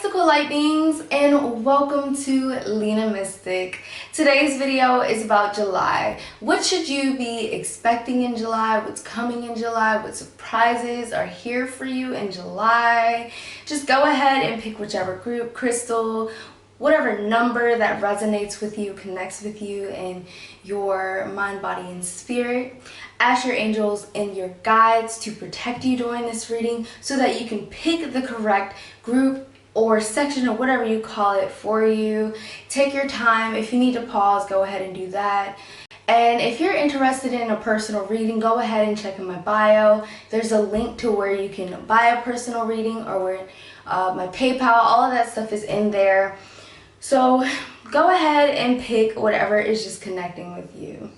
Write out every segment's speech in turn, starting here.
Mystical light beings, and welcome to Lena Mystic. Today's video is about July. What should you be expecting in July? What's coming in July? What surprises are here for you in July? Just go ahead and pick whichever group, crystal, whatever number that resonates with you, connects with you in your mind, body, and spirit. Ask your angels and your guides to protect you during this reading so that you can pick the correct group or section or whatever you call it for you. Take your time. If you need to pause, go ahead and do that. And if you're interested in a personal reading, go ahead and check in my bio. There's a link to where you can buy a personal reading, or where my PayPal, all of that stuff is in there. So go ahead and pick whatever is just connecting with you.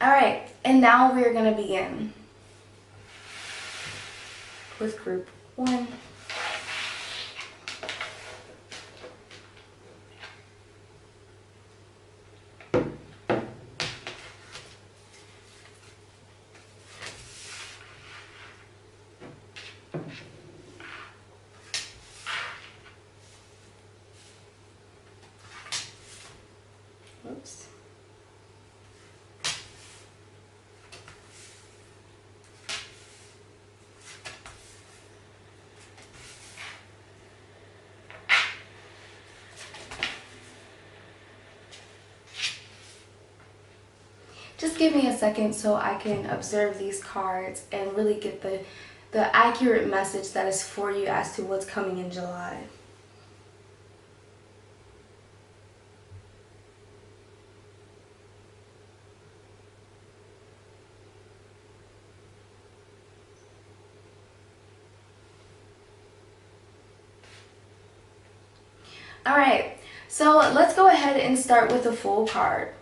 Alright, and now we're going to begin with group 1. Oops. Just give me a second so I can observe these cards and really get the accurate message that is for you as to what's coming in July. Alright, so let's go ahead and start with the Fool card.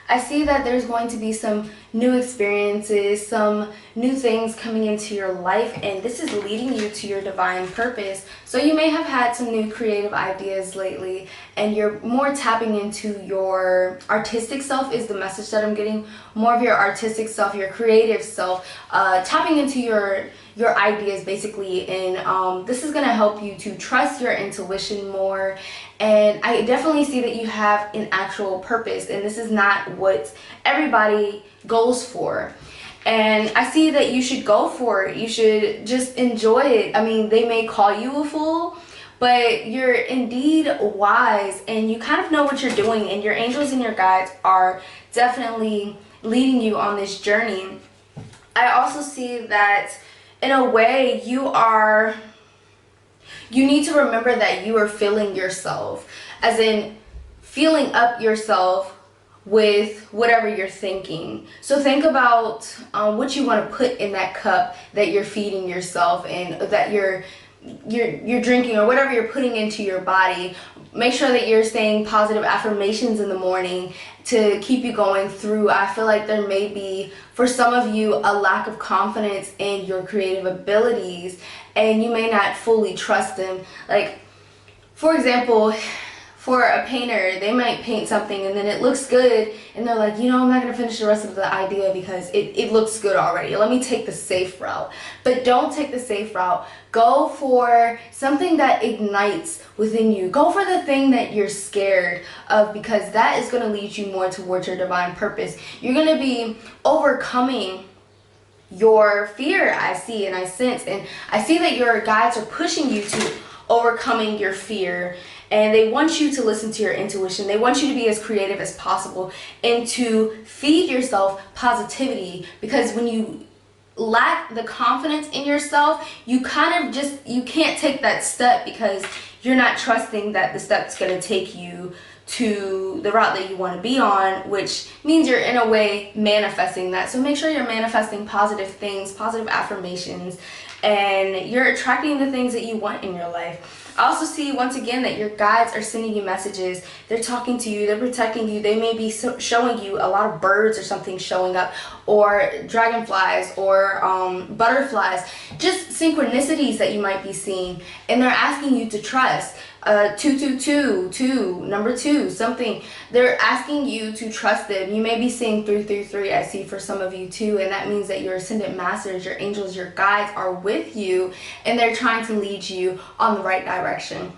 I see that there's going to be some new experiences, some new things coming into your life, and this is leading you to your divine purpose. So you may have had some new creative ideas lately, and you're more tapping into your artistic self is the message that I'm getting. More of your artistic self, your creative self, tapping into your ideas basically, and this is going to help you to trust your intuition more. And I definitely see that you have an actual purpose, and this is not what everybody goes for. And I see that you should go for it. You should just enjoy it. I mean, they may call you a fool, but you're indeed wise, and you kind of know what you're doing, and your angels and your guides are definitely leading you on this journey. I also see that in a way you need to remember that you are filling yourself, as in filling up yourself with whatever you're thinking. So think about what you want to put in that cup that you're feeding yourself, and that you're drinking, or whatever you're putting into your body. Make sure that you're saying positive affirmations in the morning to keep you going through. I feel like there may be, for some of you, a lack of confidence in your creative abilities, and you may not fully trust them. Like, for example, for a painter, they might paint something and then it looks good, and they're like, you know, I'm not going to finish the rest of the idea because it looks good already. Let me take the safe route. But don't take the safe route. Go for something that ignites within you. Go for the thing that you're scared of, because that is going to lead you more towards your divine purpose. You're going to be overcoming your fear, I see and I sense, and I see that your guides are pushing you to overcoming your fear, and they want you to listen to your intuition. They want you to be as creative as possible and to feed yourself positivity, because when you lack the confidence in yourself, you kind of you can't take that step because you're not trusting that the step's going to take you to the route that you want to be on, which means you're in a way manifesting that. So make sure you're manifesting positive things, positive affirmations, and you're attracting the things that you want in your life. I also see once again that your guides are sending you messages. They're talking to you, they're protecting you. They may be showing you a lot of birds or something showing up, or dragonflies, or butterflies, just synchronicities that you might be seeing, and they're asking you to trust. 222, number 2, something. They're asking you to trust them. You may be seeing 333, I see for some of you too, and that means that your ascendant masters, your angels, your guides are with you, and they're trying to lead you on the right direction.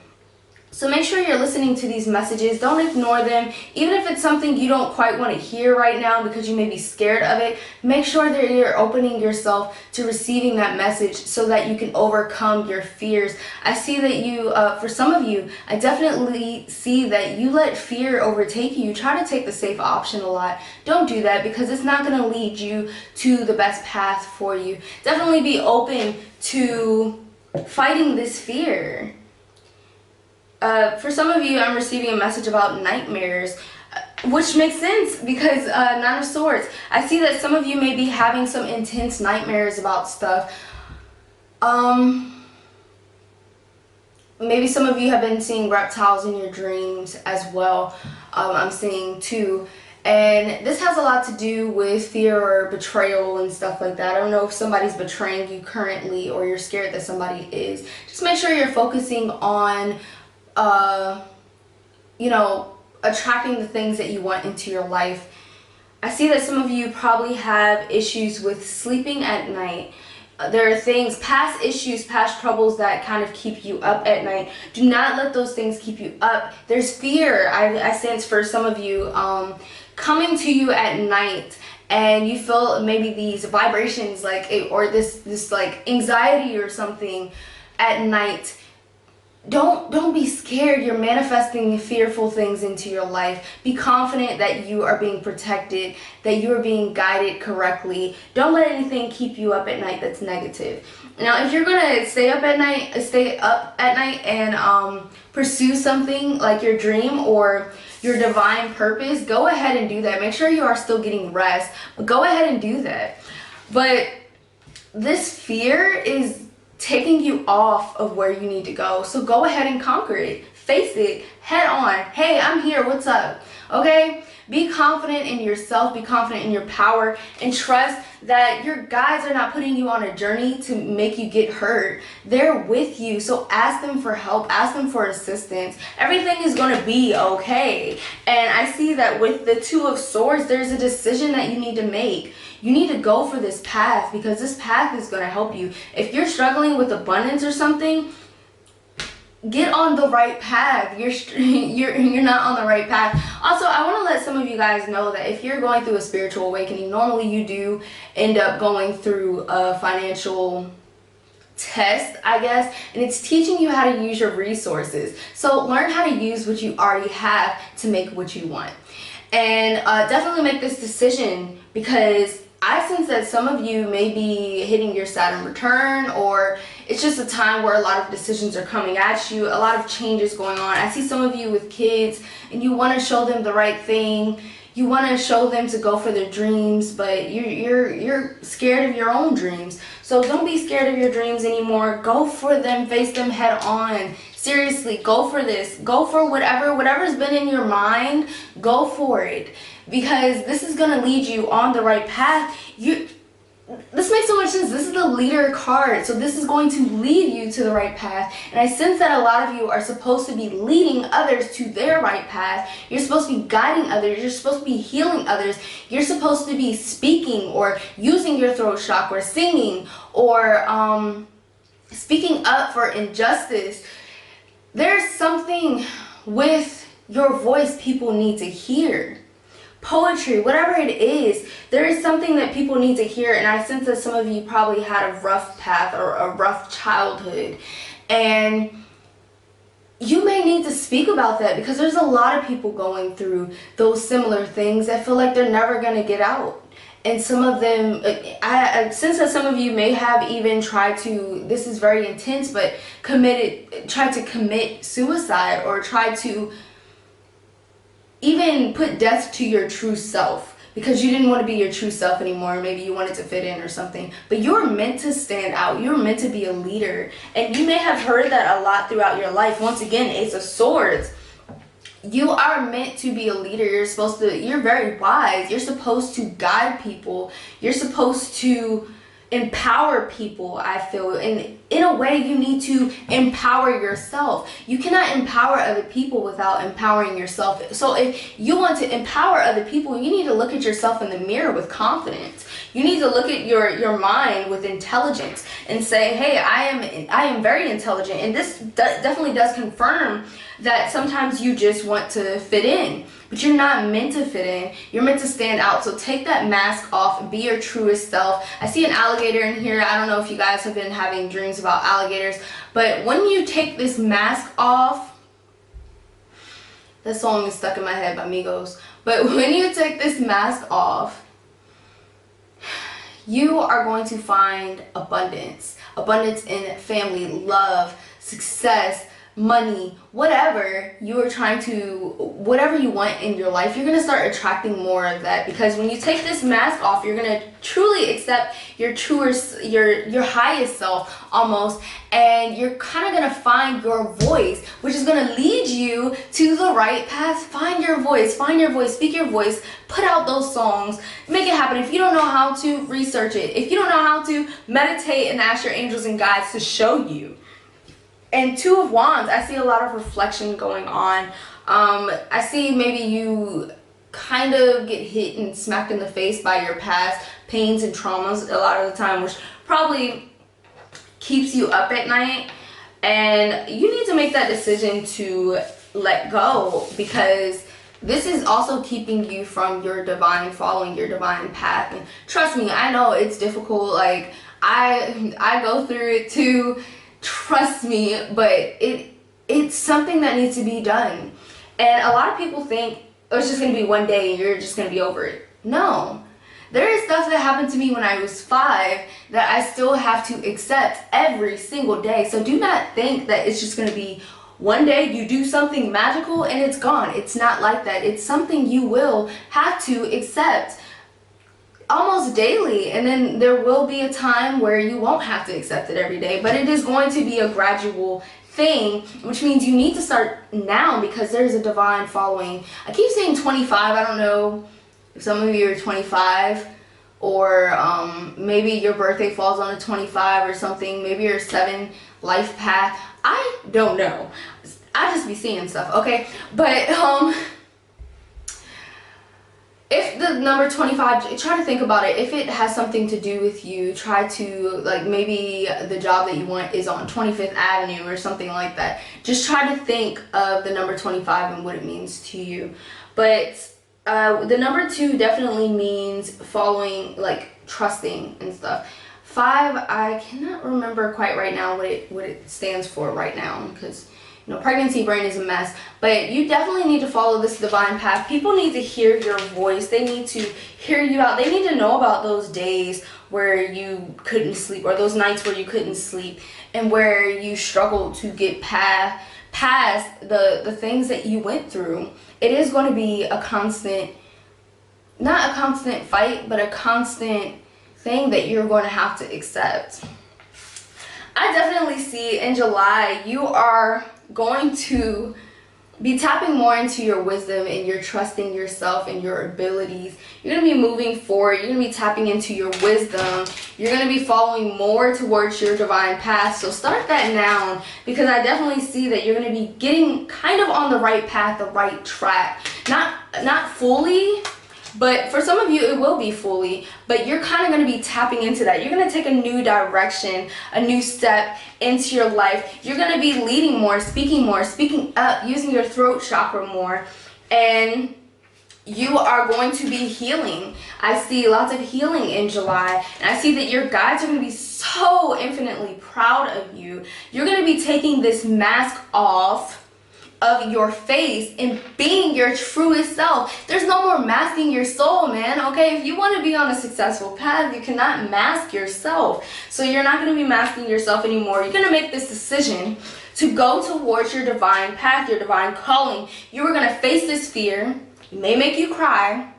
So make sure you're listening to these messages. Don't ignore them. Even if it's something you don't quite want to hear right now because you may be scared of it, make sure that you're opening yourself to receiving that message so that you can overcome your fears. I see that you, for some of you, I definitely see that you let fear overtake you. You try to take the safe option a lot. Don't do that, because it's not going to lead you to the best path for you. Definitely be open to fighting this fear. For some of you, I'm receiving a message about nightmares, which makes sense because Nine of Swords. I see that some of you may be having some intense nightmares about stuff. Maybe some of you have been seeing reptiles in your dreams as well. I'm seeing too. And this has a lot to do with fear or betrayal and stuff like that. I don't know if somebody's betraying you currently, or you're scared that somebody is. Just make sure you're focusing on attracting the things that you want into your life. I see that some of you probably have issues with sleeping at night. There are things, past issues, past troubles that kind of keep you up at night. Do not let those things keep you up. There's fear, I sense, for some of you coming to you at night, and you feel maybe these vibrations or this like anxiety or something at night. Don't be scared. You're manifesting fearful things into your life. Be confident that you are being protected, that you are being guided correctly. Don't let anything keep you up at night that's negative. Now, if you're gonna stay up at night and pursue something like your dream or your divine purpose, go ahead and do that. Make sure you are still getting rest, but go ahead and do that. But this fear is taking you off of where you need to go. So go ahead and conquer it. Face it head on. Hey, I'm here. What's up? Okay? Be confident in yourself. Be confident in your power. And trust that your guides are not putting you on a journey to make you get hurt. They're with you. So ask them for help. Ask them for assistance. Everything is going to be okay. And I see that with the Two of Swords, there's a decision that you need to make. You need to go for this path, because this path is going to help you. If you're struggling with abundance or something, get on the right path. You're not on the right path. Also, I want to let some of you guys know that if you're going through a spiritual awakening, normally you do end up going through a financial test, I guess, and it's teaching you how to use your resources. So learn how to use what you already have to make what you want. And definitely make this decision, because I sense that some of you may be hitting your Saturn return, or it's just a time where a lot of decisions are coming at you, a lot of changes going on. I see some of you with kids, and you want to show them the right thing. You want to show them to go for their dreams, but you're scared of your own dreams. So don't be scared of your dreams anymore. Go for them. Face them head on. Seriously, go for this. Go for whatever's been in your mind. Go for it, because this is going to lead you on the right path. This makes so much sense. This is the leader card, so this is going to lead you to the right path. And I sense that a lot of you are supposed to be leading others to their right path. You're supposed to be guiding others. You're supposed to be healing others. You're supposed to be speaking or using your throat chakra, singing, or speaking up for injustice. There's something with your voice people need to hear. Poetry, whatever it is, there is something that people need to hear. And I sense that some of you probably had a rough path or a rough childhood, and you may need to speak about that, because there's a lot of people going through those similar things that feel like they're never going to get out. And some of them, I sense that some of you may have even tried to, this is very intense, but tried to commit suicide, or tried to even put death to your true self, because you didn't want to be your true self anymore. Maybe you wanted to fit in or something, but you're meant to stand out. You're meant to be a leader. And you may have heard that a lot throughout your life. Once again, Ace of Swords. You are meant to be a leader. You're very wise. You're supposed to guide people. You're supposed to empower people, I feel. And in a way, you need to empower yourself. You cannot empower other people without empowering yourself. So if you want to empower other people, you need to look at yourself in the mirror with confidence. You need to look at your mind with intelligence and say, hey, I am very intelligent. And this definitely does confirm that sometimes you just want to fit in, but you're not meant to fit in. You're meant to stand out. So take that mask off, be your truest self. I see an alligator in here. I don't know if you guys have been having dreams about alligators, but when you take this mask off, that song is stuck in my head by Migos, but when you take this mask off, you are going to find abundance in family, love, success, money, whatever you want in your life. You're going to start attracting more of that, because when you take this mask off, you're going to truly accept your truest, your highest self almost, and you're kind of going to find your voice, which is going to lead you to the right path. Find your voice, speak your voice, put out those songs, make it happen. If you don't know how to, research it. If you don't know how to, meditate and ask your angels and guides to show you. And Two of Wands, I see a lot of reflection going on. I see maybe you kind of get hit and smacked in the face by your past pains and traumas a lot of the time, which probably keeps you up at night. And you need to make that decision to let go, because this is also keeping you from following your divine path. And trust me, I know it's difficult. Like, I go through it too. Trust me, but it's something that needs to be done. And a lot of people think, oh, it's just going to be one day and you're just going to be over it. No. There is stuff that happened to me when I was 5 that I still have to accept every single day. So do not think that it's just going to be one day you do something magical and it's gone. It's not like that. It's something you will have to accept almost daily, and then there will be a time where you won't have to accept it every day, but it is going to be a gradual thing, which means you need to start now, because there's a divine following. I keep saying 25. I don't know if some of you are 25, or maybe your birthday falls on a 25 or something. Maybe your 7 life path. I don't know. I just be seeing stuff, okay? But if the number 25, try to think about it. If it has something to do with you, try to, like, maybe the job that you want is on 25th Avenue or something like that. Just try to think of the number 25 and what it means to you. But the number 2 definitely means following, like, trusting and stuff. 5, I cannot remember quite right now what it stands for right now, because pregnancy brain is a mess. But you definitely need to follow this divine path. People need to hear your voice. They need to hear you out. They need to know about those days where you couldn't sleep, or those nights where you couldn't sleep, and where you struggled to get past the things that you went through. It is going to be a constant, not a constant fight, but a constant thing that you're going to have to accept. I definitely see in July you are going to be tapping more into your wisdom, and you're trusting yourself and your abilities. You're going to be moving forward. You're going to be tapping into your wisdom. You're going to be following more towards your divine path. So start that now, because I definitely see that you're going to be getting kind of on the right path, the right track. Not fully, but for some of you it will be fully, but you're kind of going to be tapping into that. You're going to take a new direction, a new step into your life. You're going to be leading more, speaking up, using your throat chakra more, and you are going to be healing. I see lots of healing in July, and I see that your guides are going to be so infinitely proud of you. You're going to be taking this mask off of your face and being your truest self. There's no more masking your soul, man. Okay, if you want to be on a successful path, you cannot mask yourself. So you're not going to be masking yourself anymore. You're going to make this decision to go towards your divine path, your divine calling. You are going to face this fear. It may make you cry,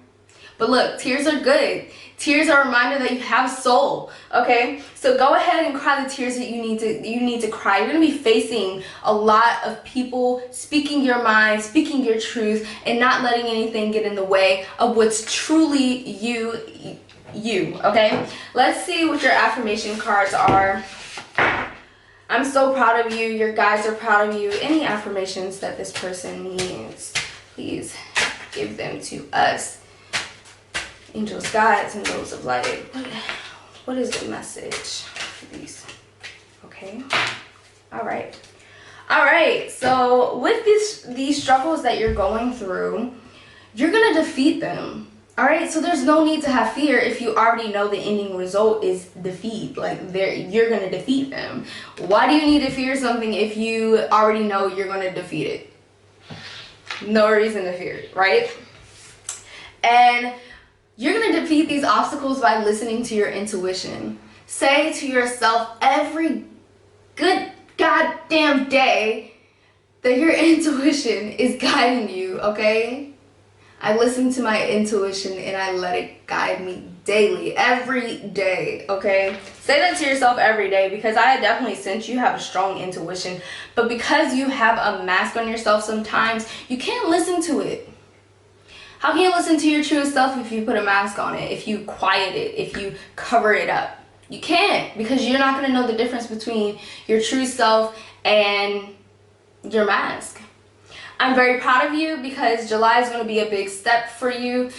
But look, tears are good. Tears are a reminder that you have a soul, okay? So go ahead and cry the tears that you need to cry. You're gonna be facing a lot of people speaking your mind, speaking your truth, and not letting anything get in the way of what's truly you, okay? Let's see what your affirmation cards are. I'm so proud of you. Your guides are proud of you. Any affirmations that this person needs, please give them to us. Angels, guides, and those of light. What is the message for these? Okay. All right. So with these struggles that you're going through, you're gonna defeat them. All right. So there's no need to have fear if you already know the ending result is defeat. Like you're gonna defeat them. Why do you need to fear something if you already know you're gonna defeat it? No reason to fear it, right? And you're going to defeat these obstacles by listening to your intuition. Say to yourself every good goddamn day that your intuition is guiding you, okay? I listen to my intuition and I let it guide me daily, every day, okay? Say that to yourself every day, because I definitely sense you have a strong intuition, but because you have a mask on yourself sometimes, you can't listen to it. How can you listen to your true self if you put a mask on it, if you quiet it, if you cover it up? You can't, because you're not going to know the difference between your true self and your mask. I'm very proud of you, because July is going to be a big step for you,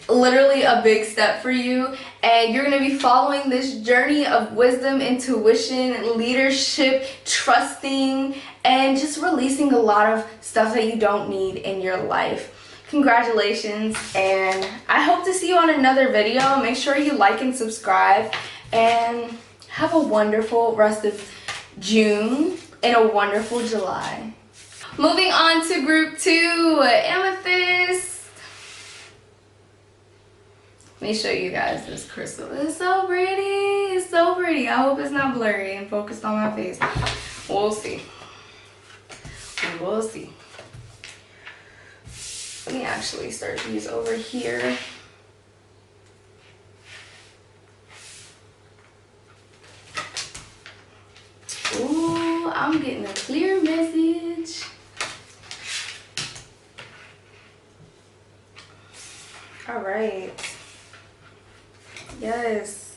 literally a big step for you, and you're going to be following this journey of wisdom, intuition, leadership, trusting, and just releasing a lot of stuff that you don't need in your life. Congratulations, and I hope to see you on another video. Make sure you like and subscribe, and have a wonderful rest of June and a wonderful July. Moving on to group 2, Amethyst. Let me show you guys this crystal. It's so pretty. It's so pretty. I hope it's not blurry and focused on my face. We'll see. We will see. Let me actually start these over here. Ooh, I'm getting a clear message. All right. Yes.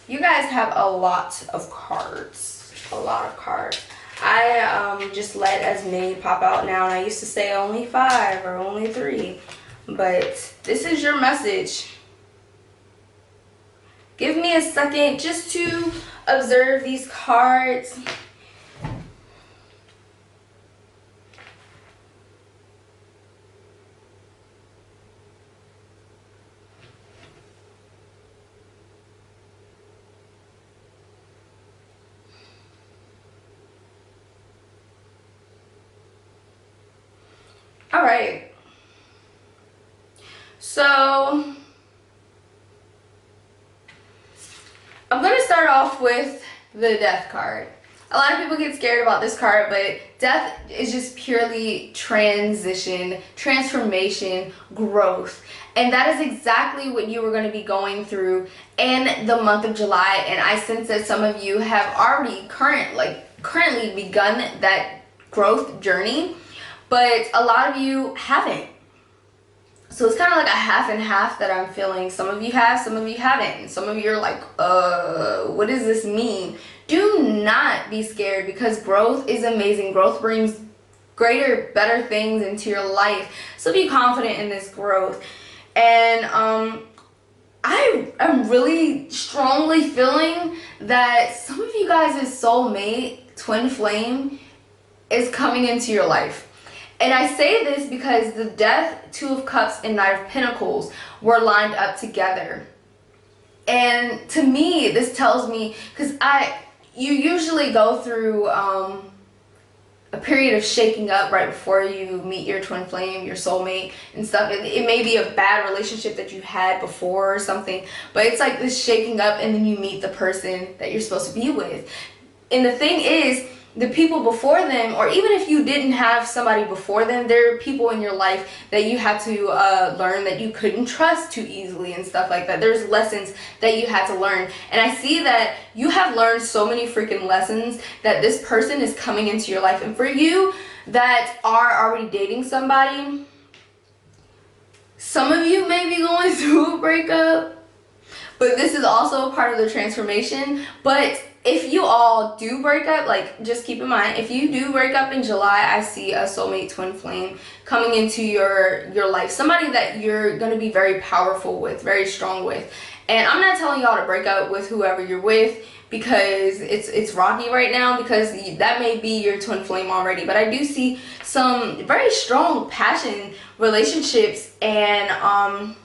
You guys have a lot of cards. A lot of cards. I just let as many pop out now, and I used to say only 5 or only 3, but this is your message. Give me a second just to observe these cards. All right, so I'm going to start off with the Death card. A lot of people get scared about this card, but Death is just purely transition, transformation, growth. And that is exactly what you were going to be going through in the month of July. And I sense that some of you have already currently begun that growth journey, but a lot of you haven't. So it's kind of like a half and half that I'm feeling. Some of you have, some of you haven't. Some of you are like, what does this mean? Do not be scared, because growth is amazing. Growth brings greater, better things into your life. So be confident in this growth. And I am really strongly feeling that some of you guys' soulmate, twin flame, is coming into your life. And I say this because the Death, 2 of Cups, and Knight of Pentacles were lined up together. And to me, this tells me, because you usually go through a period of shaking up right before you meet your twin flame, your soulmate, and stuff. It may be a bad relationship that you had before or something, but it's like this shaking up, and then you meet the person that you're supposed to be with. And the thing is, the people before them, or even if you didn't have somebody before them, there are people in your life that you had to learn that you couldn't trust too easily and stuff like that. There's lessons that you had to learn. And I see that you have learned so many freaking lessons that this person is coming into your life. And for you that are already dating somebody, some of you may be going through a breakup, but this is also a part of the transformation. But if you all do break up, like, just keep in mind, if you do break up in July, I see a soulmate twin flame coming into your life. Somebody that you're going to be very powerful with, very strong with. And I'm not telling y'all to break up with whoever you're with, because it's rocky right now, because that may be your twin flame already. But I do see some very strong passion relationships, and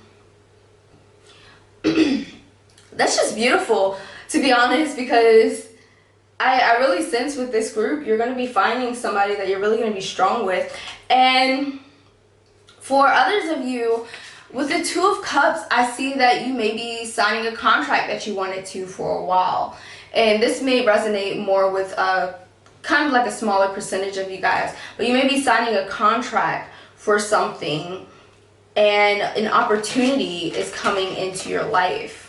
that's just beautiful, to be honest, because I really sense with this group, you're going to be finding somebody that you're really going to be strong with. And for others of you, with the Two of Cups, I see that you may be signing a contract that you wanted to for a while. And this may resonate more with kind of like a smaller percentage of you guys. But you may be signing a contract for something, and an opportunity is coming into your life.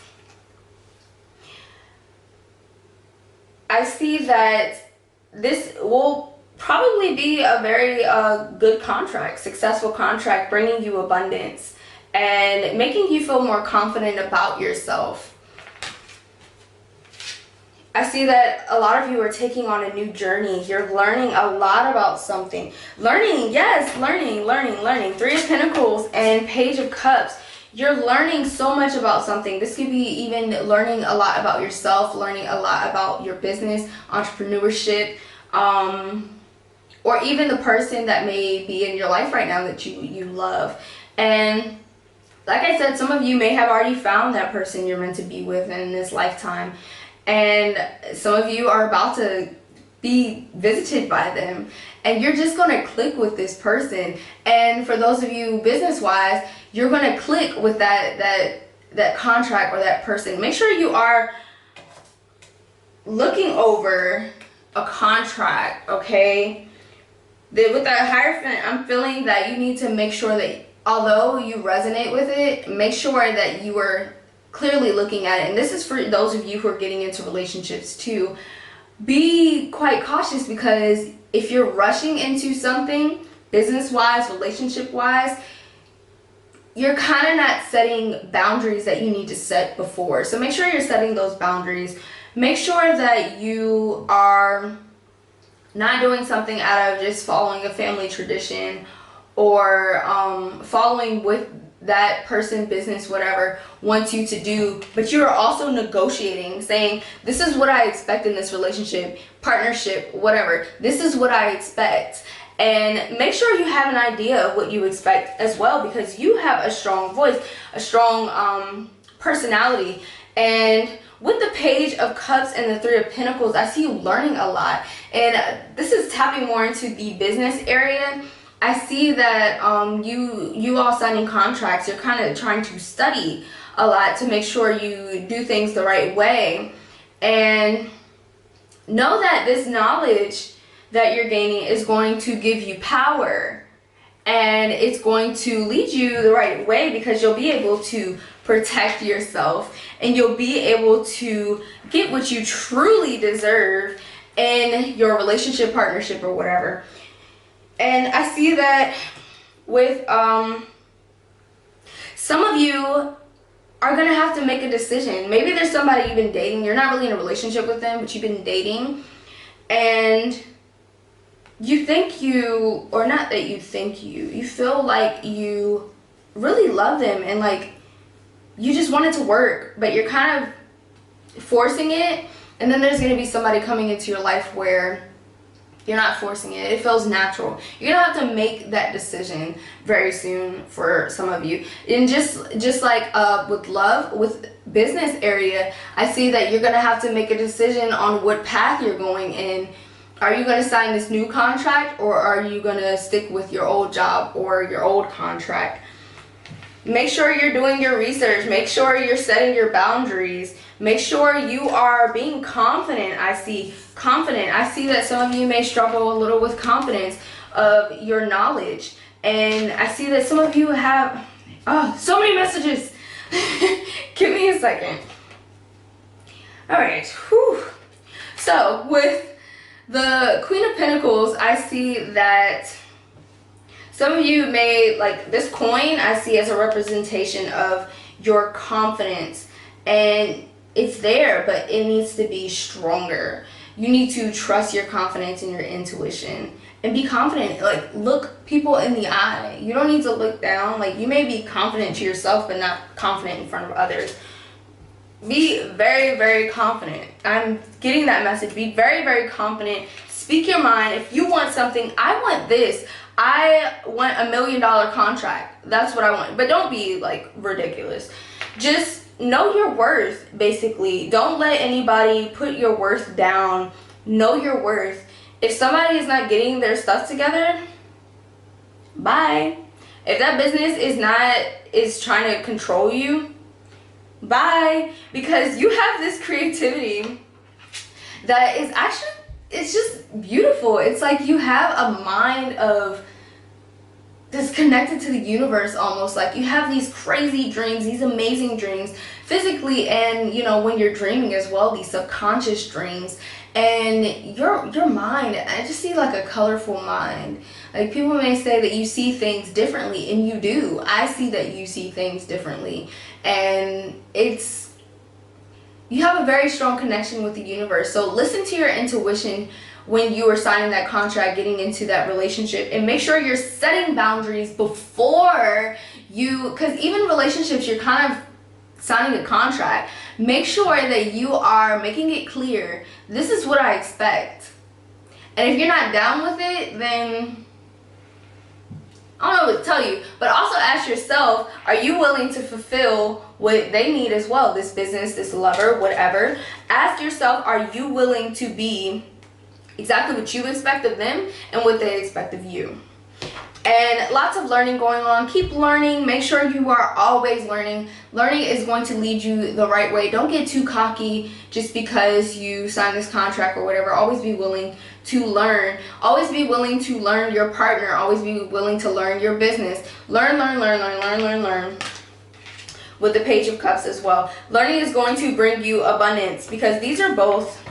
I see that this will probably be a very good contract, successful contract, bringing you abundance and making you feel more confident about yourself. I see that a lot of you are taking on a new journey. You're learning a lot about something. Learning, yes, learning. Three of Pentacles and Page of Cups. You're learning so much about something. This could be even learning a lot about yourself, learning a lot about your business, entrepreneurship, or even the person that may be in your life right now that you love. And like I said, some of you may have already found that person you're meant to be with in this lifetime. And some of you are about to be visited by them, and you're just going to click with this person. And for those of you business-wise, you're going to click with that contract or that person. Make sure you are looking over a contract, okay? With that Hierophant, I'm feeling that you need to make sure that although you resonate with it, make sure that you are clearly looking at it. And this is for those of you who are getting into relationships too. Be quite cautious, because if you're rushing into something business-wise, relationship-wise, you're kind of not setting boundaries that you need to set before. So make sure you're setting those boundaries. Make sure that you are not doing something out of just following a family tradition, or following with that person, business, whatever, wants you to do, but you are also negotiating, saying, this is what I expect in this relationship, partnership, whatever. This is what I expect. And make sure you have an idea of what you expect as well, because you have a strong voice, a strong personality. And with the Page of Cups and the Three of Pentacles, I see you learning a lot. And this is tapping more into the business area. I see that you all signing contracts, you're kind of trying to study a lot to make sure you do things the right way. And know that this knowledge that you're gaining is going to give you power, and it's going to lead you the right way, because you'll be able to protect yourself, and you'll be able to get what you truly deserve in your relationship, partnership, or whatever. And I see that with some of you are going to have to make a decision. Maybe there's somebody you've been dating. You're not really in a relationship with them, but you've been dating. And you think you, or not that you think you feel like you really love them, and like you just want it to work, but you're kind of forcing it. And then there's going to be somebody coming into your life where you're not forcing it. It feels natural. You're going to have to make that decision very soon for some of you. And just like with love, with business area, I see that you're going to have to make a decision on what path you're going in. Are you going to sign this new contract, or are you going to stick with your old job or your old contract? Make sure you're doing your research. Make sure you're setting your boundaries. Make sure you are being confident. I see confident. I see that some of you may struggle a little with confidence of your knowledge. And I see that some of you have, so many messages. Give me a second. All right. Whew. So with the Queen of Pentacles, I see that some of you may, like this coin, I see as a representation of your confidence. And it's there, but it needs to be stronger. You need to trust your confidence and your intuition and be confident. Like, look people in the eye. You don't need to look down. Like, you may be confident to yourself, but not confident in front of others. Be very, very confident. I'm getting that message. Be very, very confident. Speak your mind. If you want something, I want this. I want $1 million contract. That's what I want. But don't be like ridiculous. Just know your worth, basically. Don't let anybody put your worth down. Know your worth. If somebody is not getting their stuff together, bye. If that business is trying to control you, bye. Because you have this creativity that is actually, it's just beautiful. It's like you have a mind of that's connected to the universe almost. Like you have these crazy dreams, these amazing dreams physically, and you know, when you're dreaming as well, these subconscious dreams. And your mind, I just see like a colorful mind. Like people may say that you see things differently, and you do. I see that you see things differently, and you have a very strong connection with the universe. So listen to your intuition when you are signing that contract, getting into that relationship, and make sure you're setting boundaries before you, because even relationships, you're kind of signing a contract. Make sure that you are making it clear, this is what I expect. And if you're not down with it, then I don't know what to tell you. But also ask yourself, are you willing to fulfill what they need as well? This business, this lover, whatever. Ask yourself, are you willing to be exactly what you expect of them and what they expect of you? And lots of learning going on. Keep learning. Make sure you are always learning. Learning is going to lead you the right way. Don't get too cocky just because you sign this contract or whatever. Always be willing to learn. Always be willing to learn your partner. Always be willing to learn your business. Learn, learn, learn, learn, learn, learn, learn. With the Page of Cups as well. Learning is going to bring you abundance, because these are both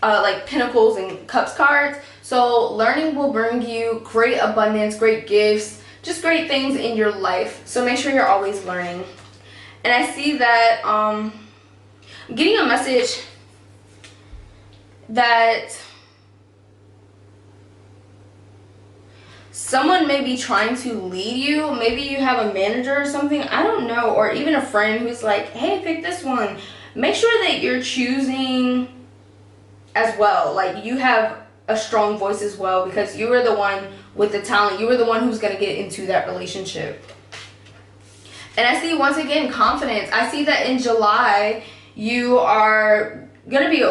like Pentacles and Cups cards. So learning will bring you great abundance, great gifts, just great things in your life. So make sure you're always learning. And I see that I'm getting a message that someone may be trying to lead you. Maybe you have a manager or something, I don't know, or even a friend who's like, hey, pick this one. Make sure that you're choosing as well. Like you have a strong voice as well, because you are the one with the talent. You are the one who's going to get into that relationship. And I see, once again, confidence. I see that in July, you are going to be,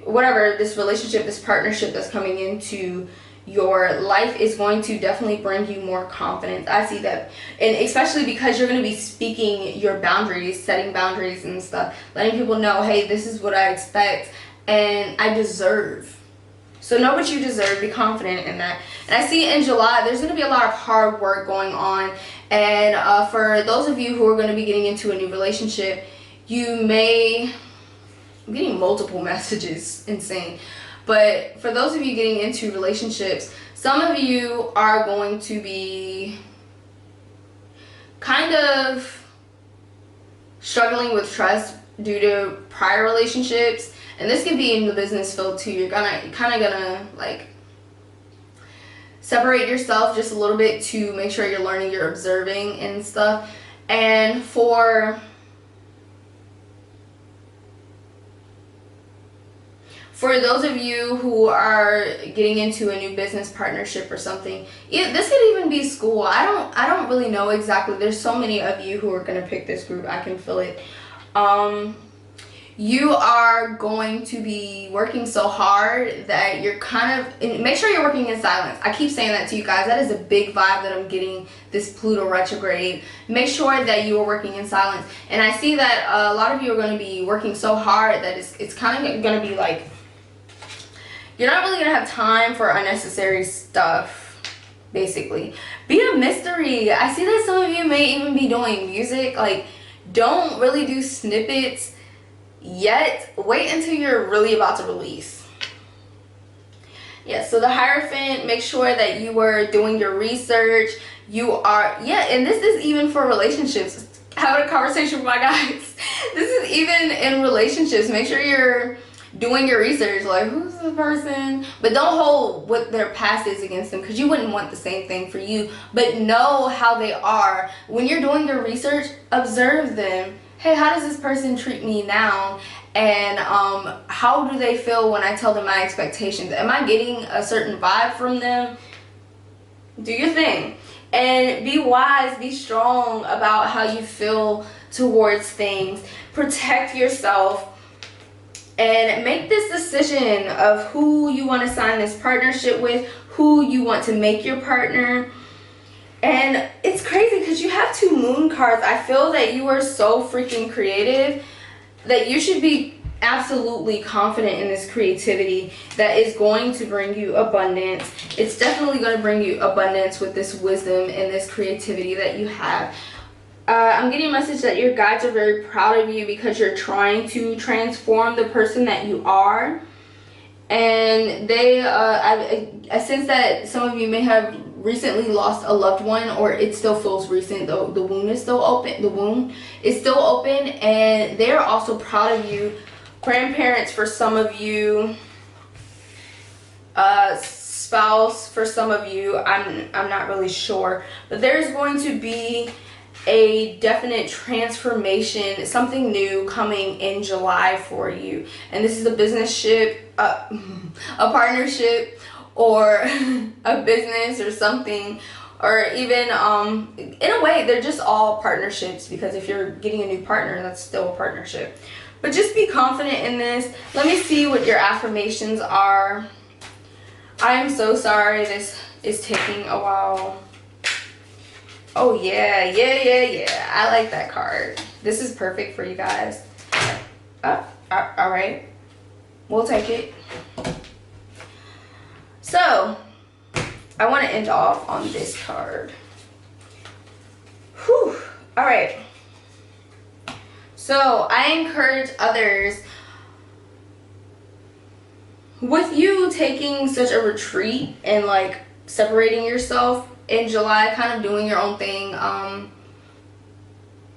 whatever, this relationship, this partnership that's coming into your life is going to definitely bring you more confidence. I see that. And especially because you're going to be speaking your boundaries, setting boundaries and stuff, letting people know, hey, this is what I expect and I deserve. So know what you deserve. Be confident in that. And I see in July, there's going to be a lot of hard work going on. And for those of you who are going to be getting into a new relationship, you may... I'm getting multiple messages. Insane. But for those of you getting into relationships, some of you are going to be kind of struggling with trust due to prior relationships. And this could be in the business field too. You're kind of gonna like separate yourself just a little bit to make sure you're learning, you're observing and stuff. And for those of you who are getting into a new business partnership or something, this could even be school. I don't really know exactly. There's so many of you who are gonna pick this group. I can feel it. you are going to be working so hard that you're kind of, and make sure you're working in silence. I keep saying that to you guys. That is a big vibe that I'm getting this Pluto retrograde. Make sure that you are working in silence. And I see that a lot of you are going to be working so hard that it's kind of going to be like, you're not really going to have time for unnecessary stuff, basically. Be a mystery. I see that some of you may even be doing music. Like, don't really do snippets yet. Wait until you're really about to release. Yeah, so the Hierophant, make sure that you are doing your research. You are, yeah, and this is even for relationships. Having a conversation with my guys. This is even in relationships. Make sure you're doing your research, like, who's the person? But don't hold what their past is against them, because you wouldn't want the same thing for you. But know how they are. When you're doing your research, observe them. Hey, how does this person treat me now? And how do they feel when I tell them my expectations? Am I getting a certain vibe from them? Do your thing. And be wise, be strong about how you feel towards things. Protect yourself. And make this decision of who you want to sign this partnership with, who you want to make your partner. And it's crazy because you have 2 moon cards. I feel that you are so freaking creative that you should be absolutely confident in this creativity that is going to bring you abundance. It's definitely going to bring you abundance with this wisdom and this creativity that you have. I'm getting a message that your guides are very proud of you because you're trying to transform the person that you are. And they, I sense that some of you may have recently lost a loved one, or it still feels recent. The wound is still open. The wound is still open, and they're also proud of you. Grandparents for some of you, spouse for some of you. I'm not really sure, but there's going to be a definite transformation, something new coming in July for you. And this is a business ship, a partnership, or a business or something, or even in a way they're just all partnerships, because if you're getting a new partner, that's still a partnership. But just be confident in this. Let me see what your affirmations are. I am so sorry this is taking a while. Oh yeah. I like that card. This is perfect for you guys. All right, we'll take it. So I want to end off on this card. Whew. All right. So I encourage others, with you taking such a retreat and like separating yourself in July, kind of doing your own thing,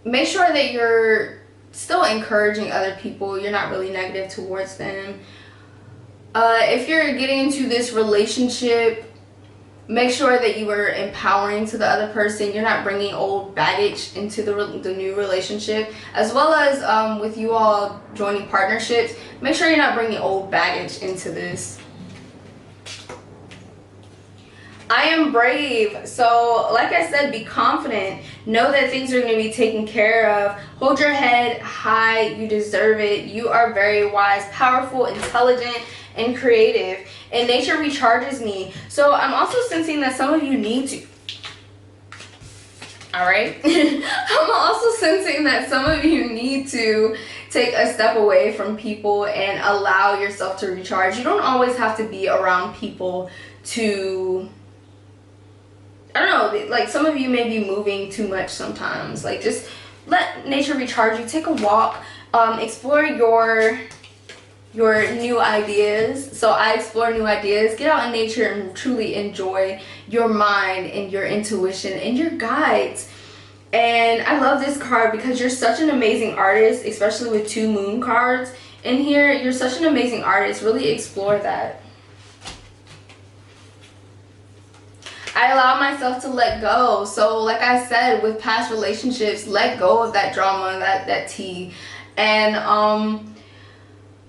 make sure that you're still encouraging other people. You're not really negative towards them. If you're getting into this relationship, make sure that you are empowering to the other person. You're not bringing old baggage into the new relationship. As well as with you all joining partnerships, make sure you're not bringing old baggage into this. I am brave. So like I said, be confident. Know that things are going to be taken care of. Hold your head high. You deserve it. You are very wise, powerful, intelligent, and creative. And nature recharges me. So I'm also sensing that some of you need to. All right. I'm also sensing that some of you need to take a step away from people and allow yourself to recharge. You don't always have to be around people to, I don't know, like some of you may be moving too much sometimes. Like just let nature recharge you. Take a walk. Explore your new ideas. So I explore new ideas. Get out in nature and truly enjoy your mind and your intuition and your guides. And I love this card because you're such an amazing artist, especially with 2 moon cards in here. You're such an amazing artist. Really explore that. I allow myself to let go. So like I said, with past relationships, let go of that drama, that tea. And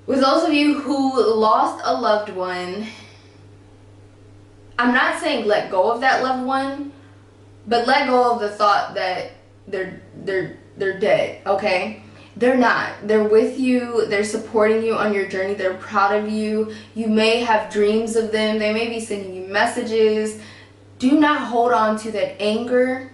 with those of you who lost a loved one, I'm not saying let go of that loved one, but let go of the thought that they're dead, okay? They're not. They're with you. They're supporting you on your journey. They're proud of you. You may have dreams of them. They may be sending you messages. Do not hold on to that anger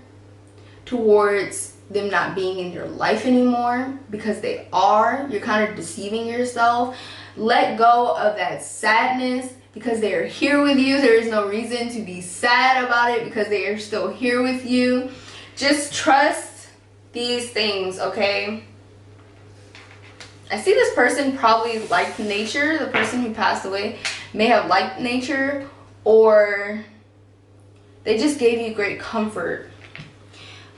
towards them not being in your life anymore, because they are. You're kind of deceiving yourself. Let go of that sadness, because they are here with you. There is no reason to be sad about it, because they are still here with you. Just trust these things, okay? I see this person probably liked nature. The person who passed away may have liked nature, or they just gave you great comfort.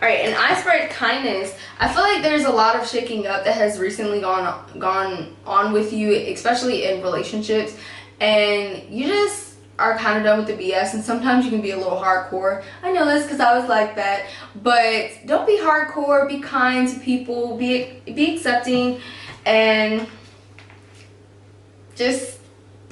All right, and I spread kindness. I feel like there's a lot of shaking up that has recently gone on with you, especially in relationships, and you just are kind of done with the BS, and sometimes you can be a little hardcore. I know this because I was like that, but don't be hardcore. Be kind to people. Be accepting, and just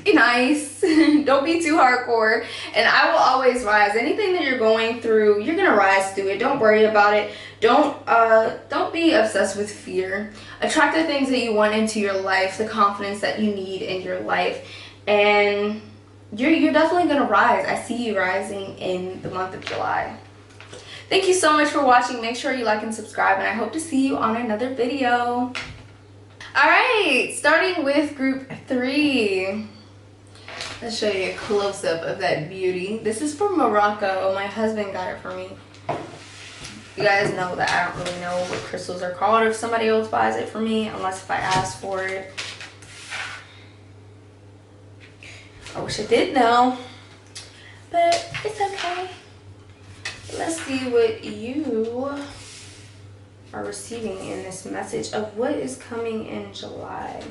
be nice. Don't be too hardcore, and I will always rise. Anything that you're going through, you're gonna rise through it. Don't worry about it. Don't be obsessed with fear. Attract the things that you want into your life, the confidence that you need in your life, and you're definitely gonna rise. I see you rising in the month of July. Thank you so much for watching. Make sure you like and subscribe, and I hope to see you on another video. All right, starting with group 3. Let's show you a close-up of that beauty. This is from Morocco. My husband got it for me. You guys know that I don't really know what crystals are called if somebody else buys it for me, unless if I ask for it. I wish I did know, but it's okay. Let's see what you are receiving in this message of what is coming in July.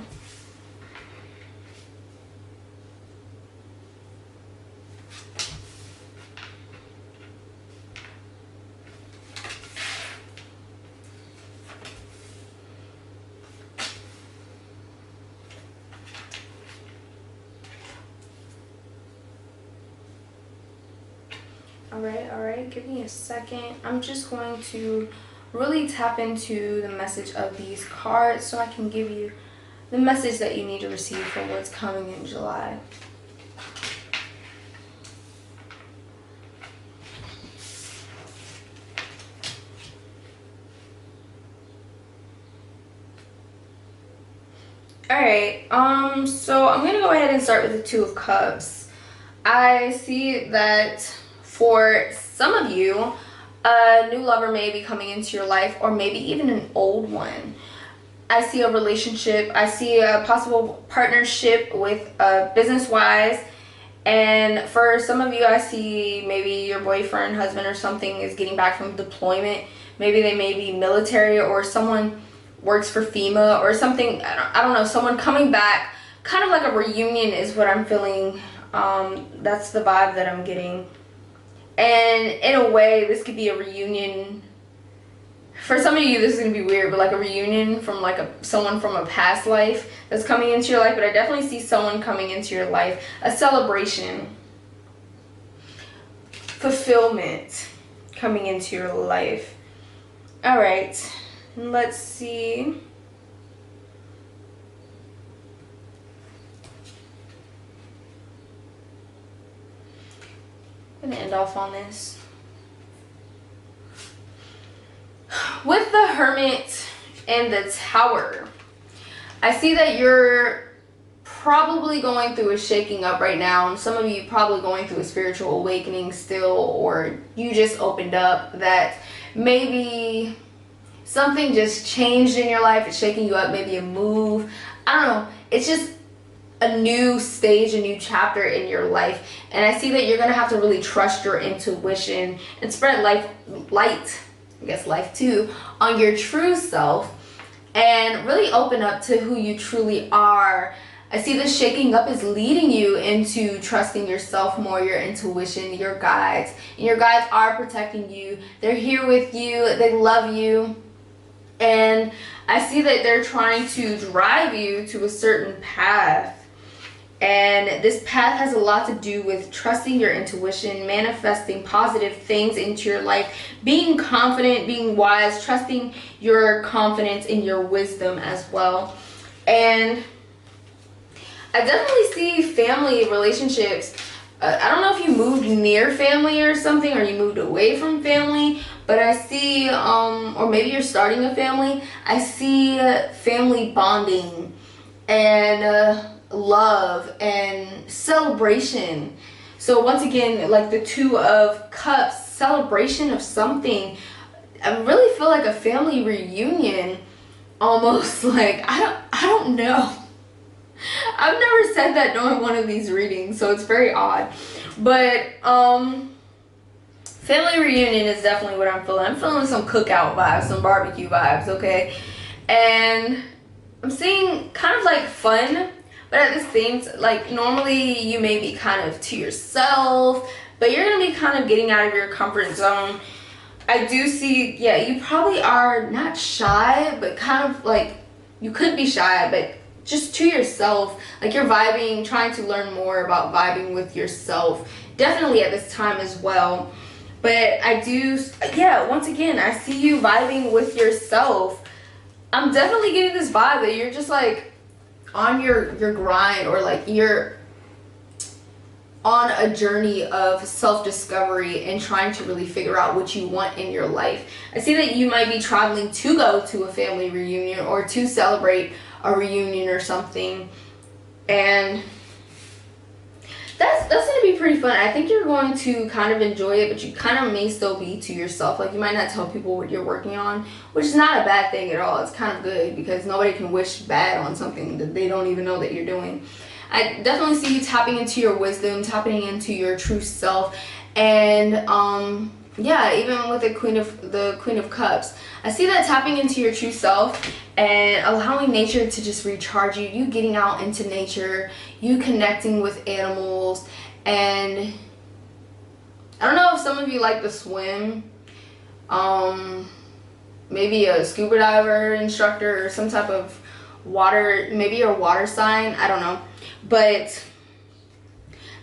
All right, give me a second. I'm just going to really tap into the message of these cards so I can give you the message that you need to receive for what's coming in July. Alright, so I'm going to go ahead and start with the Two of Cups. I see that for some of you, a new lover may be coming into your life, or maybe even an old one. I see a relationship. I see a possible partnership with business-wise. And for some of you, I see maybe your boyfriend, husband, or something is getting back from deployment. Maybe they may be military, or someone works for FEMA or something. I don't know, someone coming back. Kind of like a reunion is what I'm feeling. That's the vibe that I'm getting. And in a way, this could be a reunion. For some of you, this is going to be weird, but like a reunion from like someone from a past life that's coming into your life. But I definitely see someone coming into your life. A celebration. Fulfillment coming into your life. All right. Let's see. I'm going to end off on this. With the Hermit and the Tower, I see that you're probably going through a shaking up right now, and some of you probably going through a spiritual awakening still, or you just opened up that maybe something just changed in your life. It's shaking you up, maybe a move. I don't know. It's just a new stage, a new chapter in your life. And I see that you're going to have to really trust your intuition and spread light, I guess life too, on your true self, and really open up to who you truly are. I see this shaking up is leading you into trusting yourself more, your intuition, your guides. And your guides are protecting you. They're here with you. They love you. And I see that they're trying to drive you to a certain path. And this path has a lot to do with trusting your intuition, manifesting positive things into your life, being confident, being wise, trusting your confidence in your wisdom as well. And I definitely see family relationships. I don't know if you moved near family or something, or you moved away from family, but I see, or maybe you're starting a family. I see family bonding and love and celebration. So once again, like the Two of Cups, celebration of something. I really feel like a family reunion, almost. Like I don't know. I've never said that during one of these readings, so it's very odd. But family reunion is definitely what I'm feeling. I'm feeling some cookout vibes, some barbecue vibes, okay? And I'm seeing kind of like fun, but at the same time, like normally you may be kind of to yourself, but you're gonna be kind of getting out of your comfort zone. I do see, yeah, you probably are not shy, but kind of like, you could be shy, but just to yourself, like you're vibing, trying to learn more about vibing with yourself, definitely at this time as well. But I do, yeah, once again, I see you vibing with yourself. I'm definitely getting this vibe that you're just like on your grind, or like you're on a journey of self-discovery and trying to really figure out what you want in your life. I see that you might be traveling to go to a family reunion or to celebrate a reunion or something, and that's gonna be pretty fun. I think you're going to kind of enjoy it, but you kind of may still be to yourself. Like you might not tell people what you're working on, which is not a bad thing at all. It's kind of good, because nobody can wish bad on something that they don't even know that you're doing. I definitely see you tapping into your wisdom, tapping into your true self, and yeah, even with the Queen of Cups, I see that tapping into your true self and allowing nature to just recharge you. You getting out into nature, you connecting with animals, and I don't know if some of you like to swim. Maybe a scuba diver instructor or some type of water, maybe you're a water sign, I don't know. But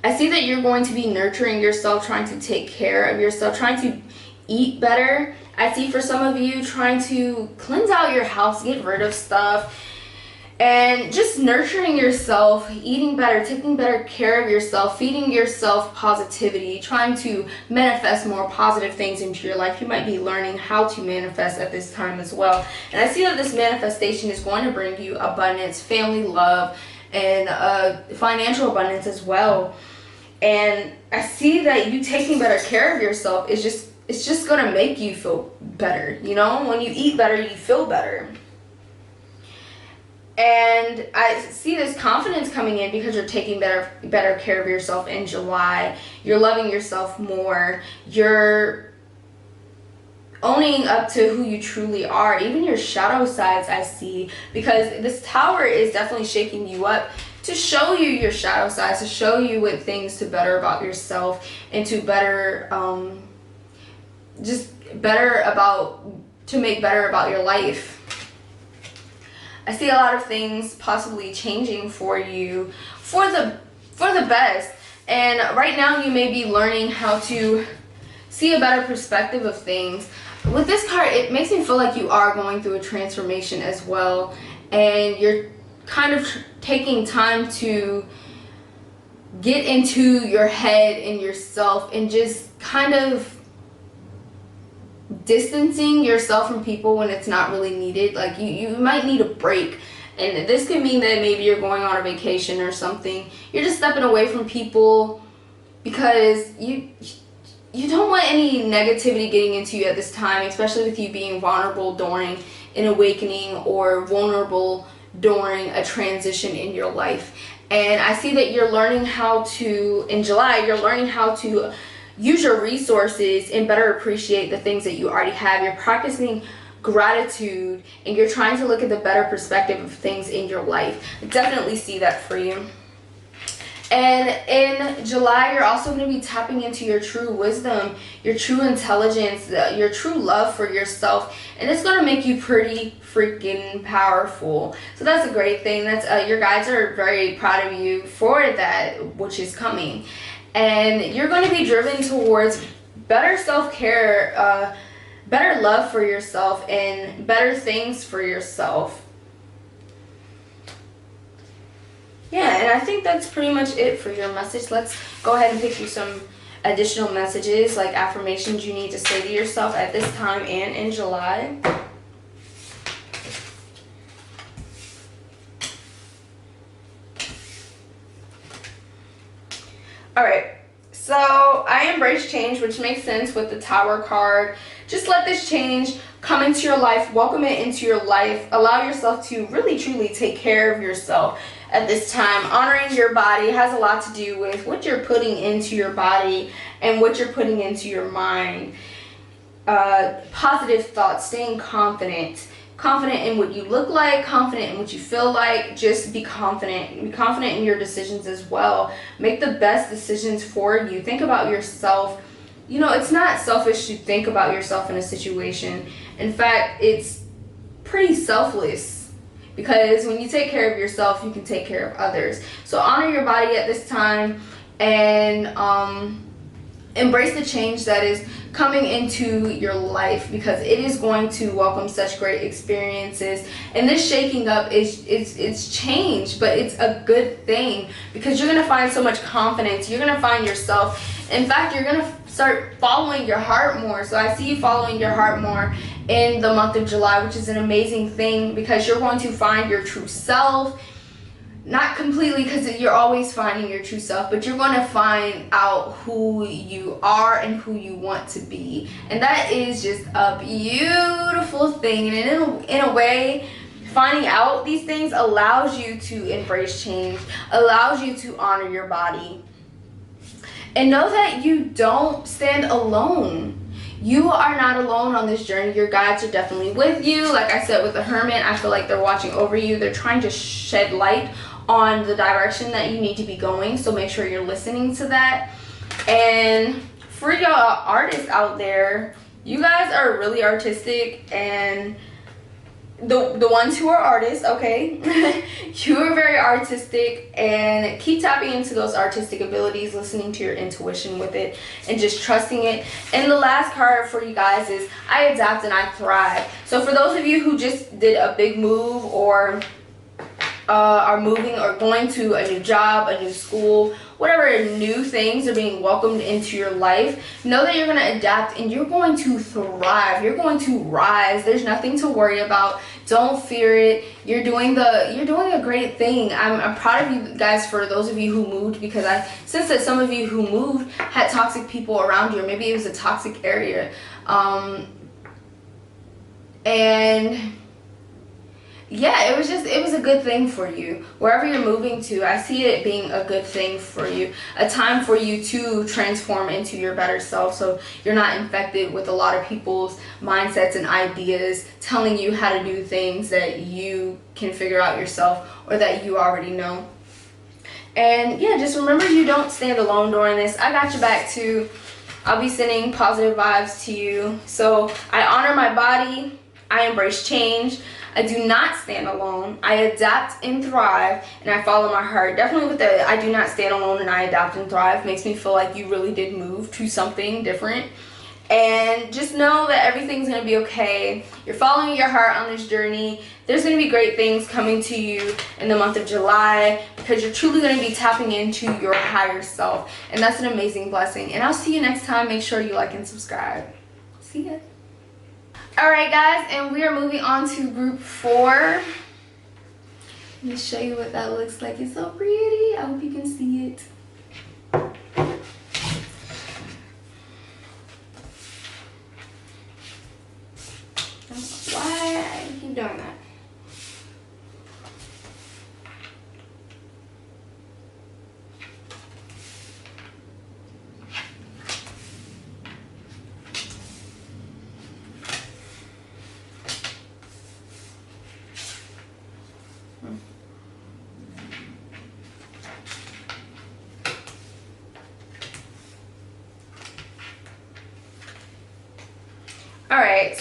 I see that you're going to be nurturing yourself, trying to take care of yourself, trying to eat better. I see for some of you trying to cleanse out your house, get rid of stuff, and just nurturing yourself, eating better, taking better care of yourself, feeding yourself positivity, trying to manifest more positive things into your life. You might be learning how to manifest at this time as well. And I see that this manifestation is going to bring you abundance, family love, and financial abundance as well. And I see that you taking better care of yourself is it's just gonna make you feel better. You know, when you eat better, you feel better. And I see this confidence coming in because you're taking better care of yourself in July. You're loving yourself more. You're owning up to who you truly are, even your shadow sides, I see, because this Tower is definitely shaking you up to show you your shadow sides, to show you what things to better about yourself, and to better to make better about your life. I see a lot of things possibly changing for you for the best, and right now you may be learning how to see a better perspective of things. With this card, it makes me feel like you are going through a transformation as well, and you're kind of taking time to get into your head and yourself, and just kind of distancing yourself from people when it's not really needed. Like you might need a break, and this could mean that maybe you're going on a vacation or something. You're just stepping away from people because you don't want any negativity getting into you at this time, especially with you being vulnerable during an awakening or vulnerable during a transition in your life. And I see that you're learning how to, in July, you're learning how to use your resources and better appreciate the things that you already have. You're practicing gratitude, and you're trying to look at the better perspective of things in your life. I definitely see that for you. And in July, you're also going to be tapping into your true wisdom, your true intelligence, your true love for yourself. And it's going to make you pretty freaking powerful. So that's a great thing. That's your guides are very proud of you for that, which is coming. And you're going to be driven towards better self-care, better love for yourself, and better things for yourself. Yeah, and I think that's pretty much it for your message. Let's go ahead and pick you some additional messages, like affirmations you need to say to yourself at this time and in July. Alright, so I embrace change, which makes sense with the Tower card. Just let this change come into your life, welcome it into your life, allow yourself to really truly take care of yourself at this time. Honoring your body has a lot to do with what you're putting into your body and what you're putting into your mind. Positive thoughts, staying confident in what you look like, confident in what you feel like. Just be confident in your decisions as well. Make the best decisions for you. Think about yourself. You know, it's not selfish to think about yourself in a situation. In fact, it's pretty selfless, because when you take care of yourself, you can take care of others. So honor your body at this time, and embrace the change that is coming into your life, because it is going to welcome such great experiences. And this shaking up it's change, but it's a good thing, because you're going to find so much confidence. You're going to find yourself. In fact, you're going to start following your heart more. So I see you following your heart more in the month of July, which is an amazing thing, because you're going to find your true self. Not completely, because you're always finding your true self, but you're going to find out who you are and who you want to be. And that is just a beautiful thing. And in a way, finding out these things allows you to embrace change, allows you to honor your body. And know that you don't stand alone. You are not alone on this journey. Your guides are definitely with you. Like I said with the Hermit, I feel like they're watching over you. They're trying to shed light on the direction that you need to be going. So make sure you're listening to that. And for y'all artists out there, you guys are really artistic, and the ones who are artists, okay, you are very artistic, and keep tapping into those artistic abilities, listening to your intuition with it, and just trusting it. And the last card for you guys is I adapt and I thrive. So for those of you who just did a big move, or are moving or going to a new job, a new school, whatever new things are being welcomed into your life, know that you're going to adapt and you're going to thrive. You're going to rise. There's nothing to worry about. Don't fear it. You're doing a great thing. I'm proud of you guys, for those of you who moved, because I sense that some of you who moved had toxic people around you, or maybe it was a toxic area. And yeah, it was a good thing for you. Wherever you're moving to, I see it being a good thing for you. A time for you to transform into your better self, so you're not infected with a lot of people's mindsets and ideas telling you how to do things that you can figure out yourself, or that you already know. And yeah, just remember, you don't stand alone during this. I got your back too. I'll be sending positive vibes to you. So I honor my body. I embrace change. I do not stand alone. I adapt and thrive, and I follow my heart. Definitely with the I do not stand alone and I adapt and thrive makes me feel like you really did move to something different. And just know that everything's going to be okay. You're following your heart on this journey. There's going to be great things coming to you in the month of July, because you're truly going to be tapping into your higher self. And that's an amazing blessing. And I'll see you next time. Make sure you like and subscribe. See ya. Alright guys, and we are moving on to group 4. Let me show you what that looks like. It's so pretty. I hope you can see it. Why I keep doing that?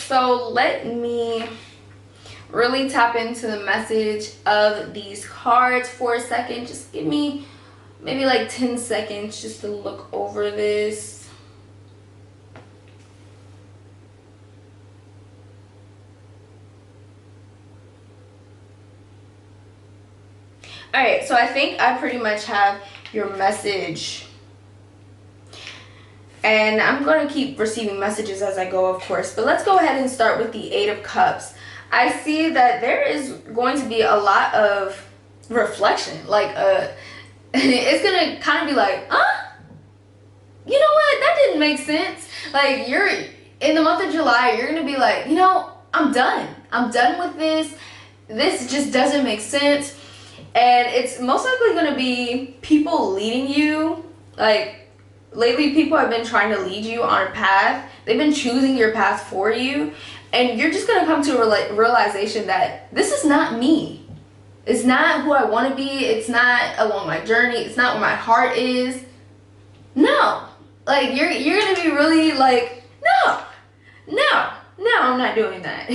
so let me really tap into the message of these cards for a second. Just give me maybe like 10 seconds just to look over this. Alright, so I think I pretty much have your message. And I'm going to keep receiving messages as I go, of course. But let's go ahead and start with the Eight of Cups. I see that there is going to be a lot of reflection. Like, it's going to kind of be like, huh? You know what? That didn't make sense. Like, you're in the month of July, you're going to be like, you know, I'm done. I'm done with this. This just doesn't make sense. And it's most likely going to be people leading you. Like, lately people have been trying to lead you on a path. They've been choosing your path for you. And you're just going to come to a realization that this is not me. It's not who I want to be. It's not along my journey. It's not where my heart is. No. Like, you're going to be really like, no, I'm not doing that.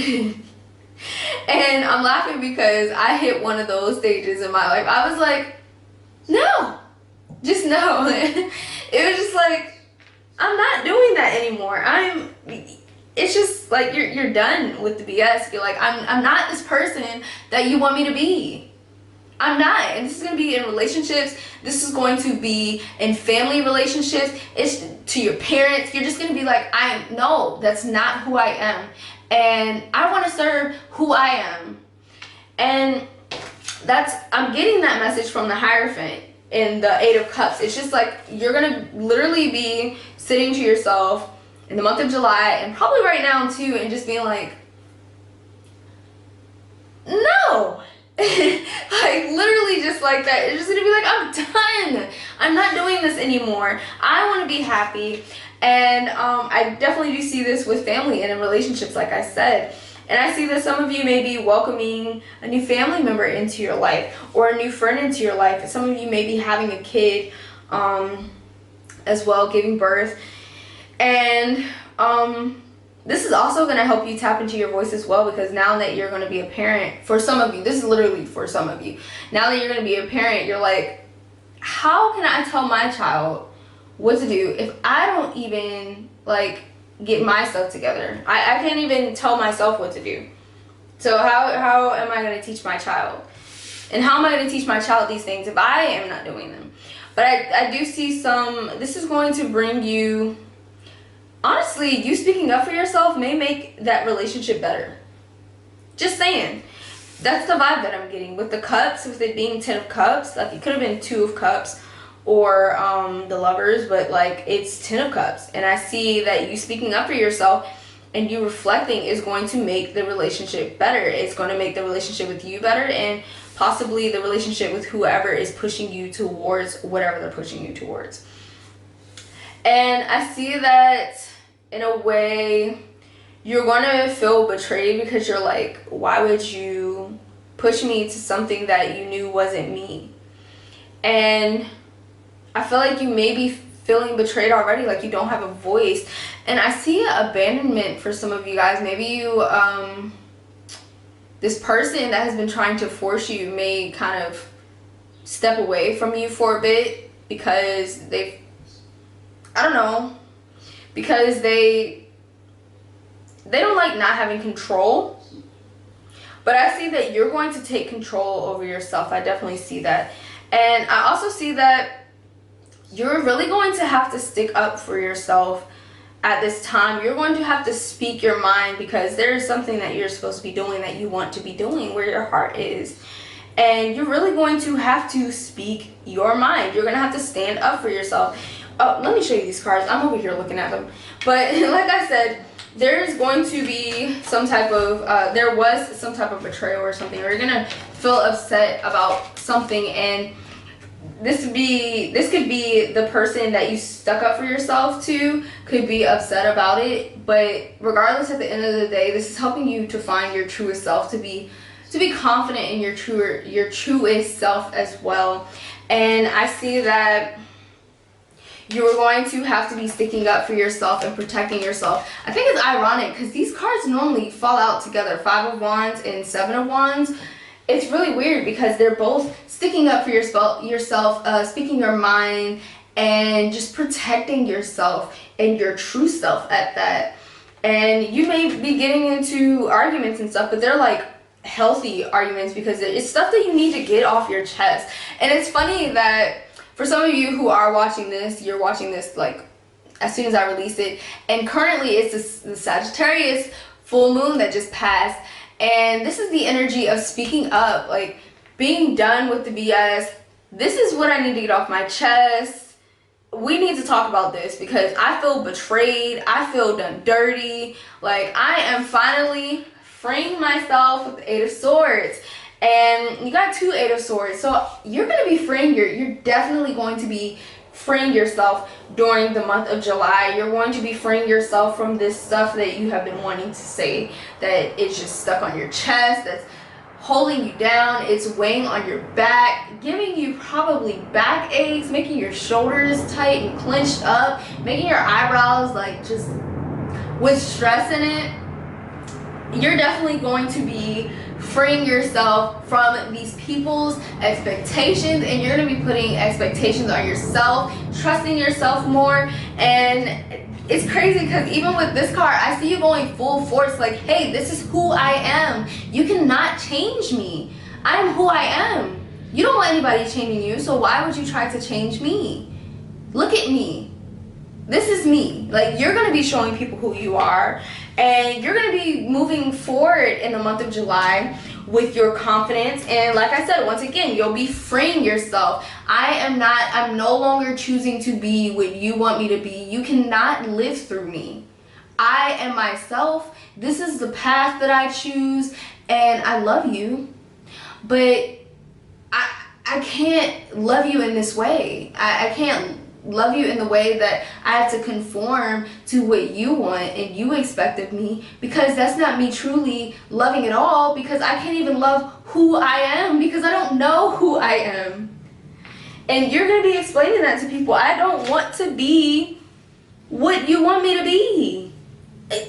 And I'm laughing because I hit one of those stages in my life. I was like, no, just no. It was just like, I'm not doing that anymore. It's just like, you're done with the BS. You're like, I'm not this person that you want me to be. I'm not. And this is going to be in relationships. This is going to be in family relationships. It's to your parents. You're just going to be like, no, that's not who I am. And I want to serve who I am. And I'm getting that message from the Hierophant in the Eight of Cups. It's just like, you're going to literally be sitting to yourself in the month of July, and probably right now too, and just being like, no. Like, literally just like that. It's just going to be like, I'm done. I'm not doing this anymore. I want to be happy. And I definitely do see this with family and in relationships, like I said. And I see that some of you may be welcoming a new family member into your life, or a new friend into your life. Some of you may be having a kid as well, giving birth. And this is also going to help you tap into your voice as well, because now that you're going to be a parent, for some of you, this is literally for some of you, now that you're going to be a parent, you're like, how can I tell my child what to do if I don't even like get my stuff together? I can't even tell myself what to do. So how am I going to teach my child? And how am I going to teach my child these things if I am not doing them? But I do see this is going to bring you, honestly, you speaking up for yourself may make that relationship better. Just saying. That's the vibe that I'm getting with the cups, with it being 10 of cups. Like, it could have been 2 of cups or the Lovers, but like, it's 10 of cups. And I see that you speaking up for yourself and you reflecting is going to make the relationship better. It's going to make the relationship with you better, and possibly the relationship with whoever is pushing you towards whatever they're pushing you towards. And I see that in a way you're going to feel betrayed, because you're like, why would you push me to something that you knew wasn't me? And I feel like you may be feeling betrayed already, like you don't have a voice. And I see abandonment for some of you guys. Maybe you, this person that has been trying to force you may kind of step away from you for a bit, because because they don't like not having control. But I see that you're going to take control over yourself. I definitely see that. And I also see that you're really going to have to stick up for yourself at this time. You're going to have to speak your mind, because there is something that you're supposed to be doing, that you want to be doing, where your heart is. And you're really going to have to speak your mind. You're going to have to stand up for yourself. Oh, let me show you these cards. I'm over here looking at them. But like I said, there's going to be some type of, there was some type of betrayal or something, or you're going to feel upset about something, and this could be the person that you stuck up for yourself to could be upset about it. But regardless, at the end of the day, this is helping you to find your truest self, to be confident in your truest self as well. And I see that You are going to have to be sticking up for yourself and protecting yourself. I think it's ironic because these cards normally fall out together, 5 of Wands and 7 of Wands. It's really weird because they're both sticking up for yourself, speaking your mind, and just protecting yourself and your true self at that. And you may be getting into arguments and stuff, but they're like healthy arguments because it's stuff that you need to get off your chest. And it's funny that for some of you who are watching this, you're watching this like as soon as I release it, and currently it's the Sagittarius full moon that just passed, and this is the energy of speaking up, like being done with the BS. This is what I need to get off my chest. We need to talk about this because I feel betrayed. I feel done dirty. Like, I am finally freeing myself with the 8 of Swords. And you got 2 8 of Swords. So you're going to be freeing you're definitely going to be freeing yourself during the month of July. You're going to be freeing yourself from this stuff that you have been wanting to say, that is just stuck on your chest, that's holding you down, it's weighing on your back, giving you probably back aches, making your shoulders tight and clenched up, making your eyebrows like just with stress in it. You're definitely going to be freeing yourself from these people's expectations, and you're going to be putting expectations on yourself, trusting yourself more. And it's crazy because even with this card, I see you going full force, like, hey, this is who I am. You cannot change me. I'm who I am. You don't want anybody changing you, so why would you try to change me? Look at me. This is me. Like, you're going to be showing people who you are, and you're going to be moving forward in the month of July with your confidence. And like I said, once again, you'll be freeing yourself. I'm no longer choosing to be what you want me to be. You cannot live through me. I am myself. This is the path that I choose, and I love you, but I can't love you in this way. I can't love you in the way that I have to conform to what you want and you expect of me, because that's not me truly loving at all, because I can't even love who I am because I don't know who I am. And you're going to be explaining that to people. I don't want to be what you want me to be.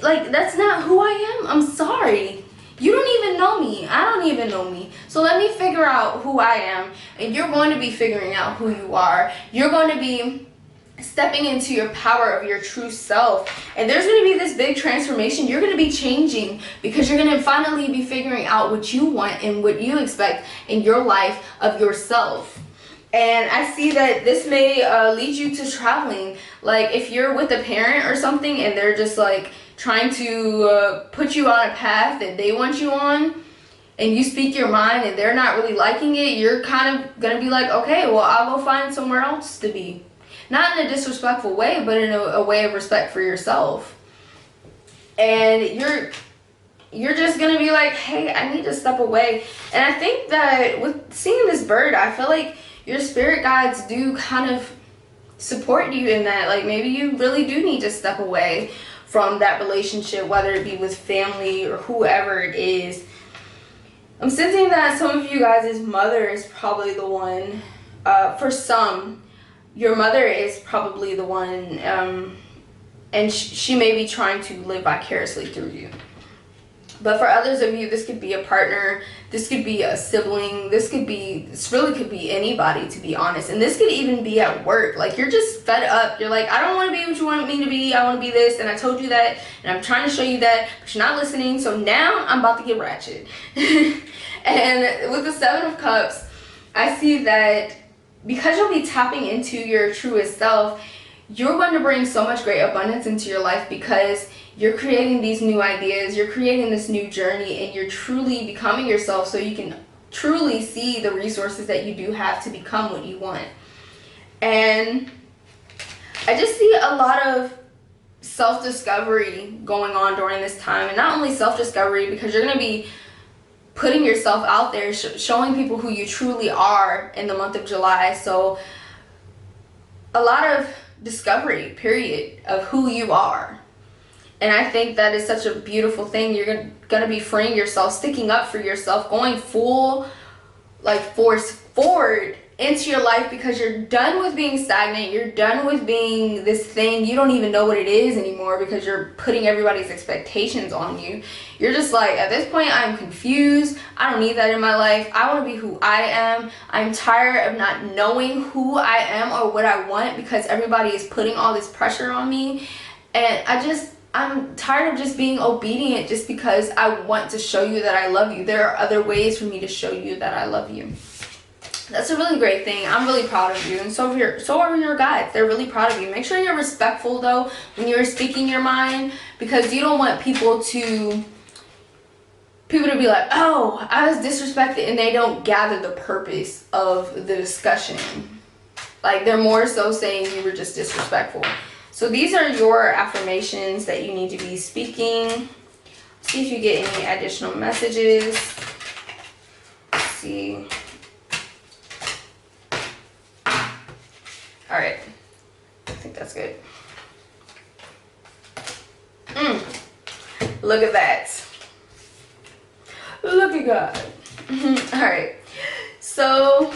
Like, that's not who I am. I'm sorry. You don't even know me. I don't even know me. So let me figure out who I am. And you're going to be figuring out who you are. You're going to be stepping into your power of your true self. And there's going to be this big transformation. You're going to be changing because you're going to finally be figuring out what you want and what you expect in your life of yourself. And I see that this may lead you to traveling. Like, if you're with a parent or something and they're just like trying to put you on a path that they want you on, and you speak your mind and they're not really liking it, you're kind of gonna be like, okay, well, I'll go find somewhere else to be. Not in a disrespectful way, but in a way of respect for yourself. And you're just gonna be like, hey, I need to step away. And I think that with seeing this bird, I feel like your spirit guides do kind of support you in that. Like, maybe you really do need to step away from that relationship, whether it be with family or whoever it is. I'm sensing that some of you guys' mother is probably the one. For some, your mother is probably the one, and she may be trying to live vicariously through you. But for others of you, this could be a partner, this could be a sibling, this really could be anybody, to be honest. And this could even be at work. Like, you're just fed up. You're like, I don't want to be what you want me to be. I want to be this, and I told you that, and I'm trying to show you that, but you're not listening. So now I'm about to get ratchet. And with the 7 of Cups, I see that because you'll be tapping into your truest self, you're going to bring so much great abundance into your life because you're creating these new ideas, you're creating this new journey, and you're truly becoming yourself so you can truly see the resources that you do have to become what you want. And I just see a lot of self-discovery going on during this time. And not only self-discovery, because you're going to be putting yourself out there, showing people who you truly are in the month of July. So a lot of discovery, period, of who you are. And I think that is such a beautiful thing. You're going to be freeing yourself, sticking up for yourself, going full, like, force forward into your life because you're done with being stagnant. You're done with being this thing. You don't even know what it is anymore because you're putting everybody's expectations on you. You're just like, at this point, I'm confused. I don't need that in my life. I want to be who I am. I'm tired of not knowing who I am or what I want because everybody is putting all this pressure on me. And I'm tired of just being obedient just because I want to show you that I love you. There are other ways for me to show you that I love you. That's a really great thing. I'm really proud of you, and so are your guides. They're really proud of you. Make sure you're respectful though when you're speaking your mind, because you don't want people to be like, oh, I was disrespected, and they don't gather the purpose of the discussion. Like, they're more so saying you were just disrespectful. So these are your affirmations that you need to be speaking. See if you get any additional messages. Let's see. All right, I think that's good. Look at that. Look at God. All right, so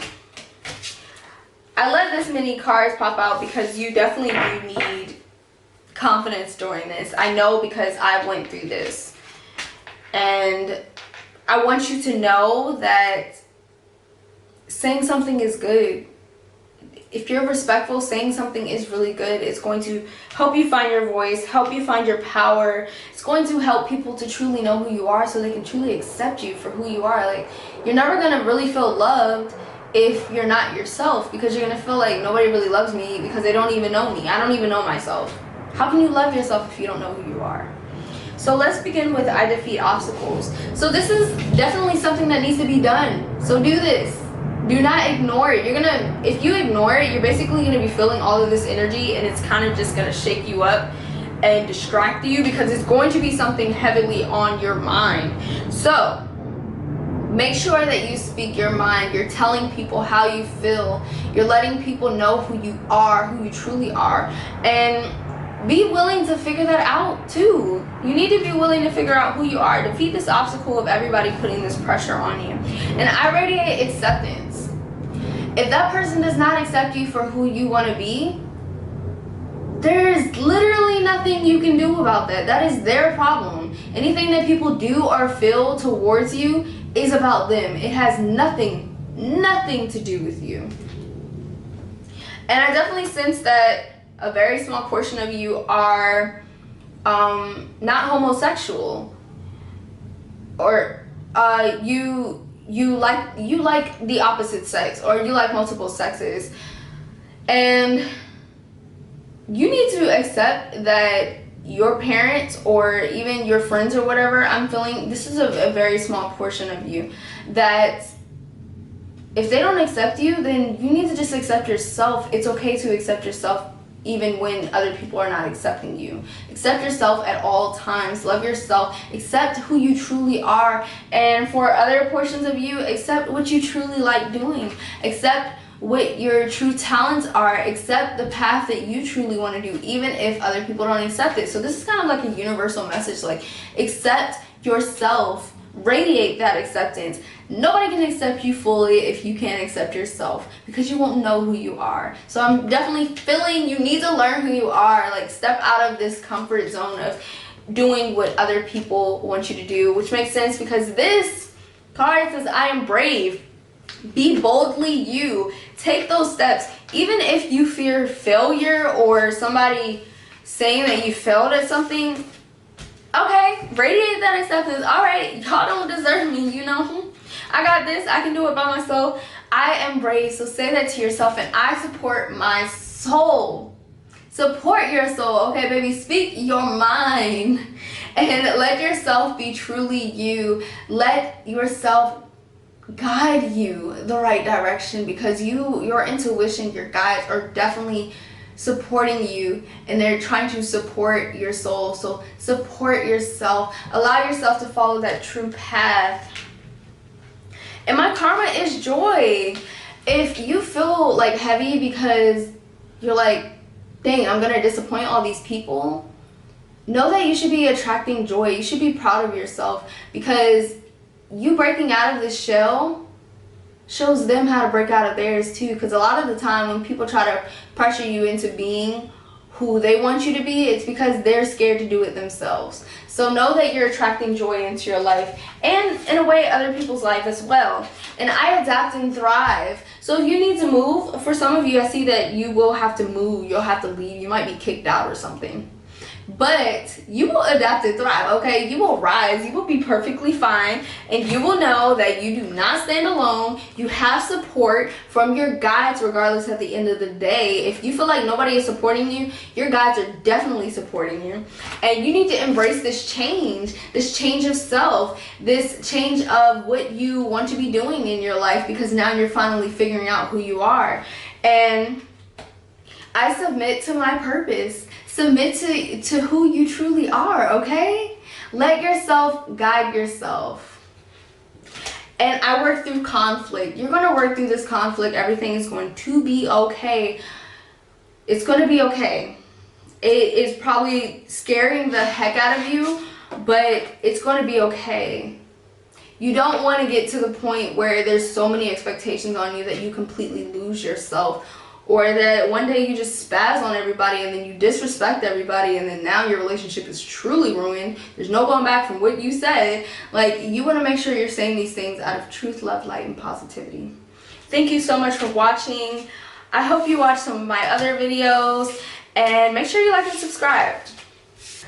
I let this many cards pop out because you definitely do need confidence during this. I know because I went through this, and I want you to know that saying something is good. If you're respectful, saying something is really good. It's going to help you find your voice, help you find your power. It's going to help people to truly know who you are so they can truly accept you for who you are. Like, you're never going to really feel loved if you're not yourself, because you're going to feel like nobody really loves me because they don't even know me. I don't even know myself. How can you love yourself if you don't know who you are? So let's begin with I defeat obstacles. So this is definitely something that needs to be done. So do this. Do not ignore it. If you ignore it, you're basically gonna be feeling all of this energy, and it's kind of just gonna shake you up and distract you because it's going to be something heavily on your mind. So make sure that you speak your mind. You're telling people how you feel. You're letting people know who you are, who you truly are, and be willing to figure that out too. You need to be willing to figure out who you are. Defeat this obstacle of everybody putting this pressure on you. And I radiate acceptance. If that person does not accept you for who you want to be, there's literally nothing you can do about that. That is their problem. Anything that people do or feel towards you is about them. It has nothing to do with you. And I definitely sense that a very small portion of you are not homosexual, or you like the opposite sex, or you like multiple sexes, and you need to accept that your parents or even your friends or whatever, I'm feeling this is a very small portion of you, that if they don't accept you, then you need to just accept yourself. It's okay to accept yourself even when other people are not accepting you. Accept yourself at all times. Love yourself. Accept who you truly are. And for other portions of you, accept what you truly like doing. Accept what your true talents are. Accept the path that you truly want to do, even if other people don't accept it. So this is kind of like a universal message, like accept yourself. Radiate that acceptance. Nobody can accept you fully if you can't accept yourself, because you won't know who you are. So I'm definitely feeling you need to learn who you are. Like, step out of this comfort zone of doing what other people want you to do, which makes sense because this card says I am brave. Be boldly you. Take those steps. Even if you fear failure or somebody saying that you failed at something, okay, radiate that acceptance. All right, y'all don't deserve me, you know. I got this. I can do it by myself. I am brave. So say that to yourself, and I support my soul. Support your soul, okay, baby? Speak your mind and let yourself be truly you. Let yourself guide you the right direction, because your intuition, your guides are definitely supporting you, and they're trying to support your soul. So support yourself. Allow yourself to follow that true path. And my karma is joy. If you feel like heavy because you're like, dang, I'm gonna disappoint all these people, know that you should be attracting joy. You should be proud of yourself, because you breaking out of this shell shows them how to break out of theirs too. Because a lot of the time when people try to pressure you into being who they want you to be, it's because they're scared to do it themselves. So know that you're attracting joy into your life, and in a way other people's life as well. And I adapt and thrive. So if you need to move, for some of you, I see that you will have to move, you'll have to leave, you might be kicked out or something. But you will adapt and thrive, okay? You will rise, you will be perfectly fine, and you will know that you do not stand alone. You have support from your guides regardless at the end of the day. If you feel like nobody is supporting you, your guides are definitely supporting you. And you need to embrace this change of self, this change of what you want to be doing in your life, because now you're finally figuring out who you are. And I submit to my purpose. Submit to who you truly are, okay? Let yourself guide yourself. And I work through conflict. You're going to work through this conflict. Everything is going to be okay. It's going to be okay. It is probably scaring the heck out of you, but it's going to be okay. You don't want to get to the point where there's so many expectations on you that you completely lose yourself. Or that one day you just spaz on everybody and then you disrespect everybody, and then now your relationship is truly ruined. There's no going back from what you said. Like, you want to make sure you're saying these things out of truth, love, light, and positivity. Thank you so much for watching. I hope you watch some of my other videos, and make sure you like and subscribe.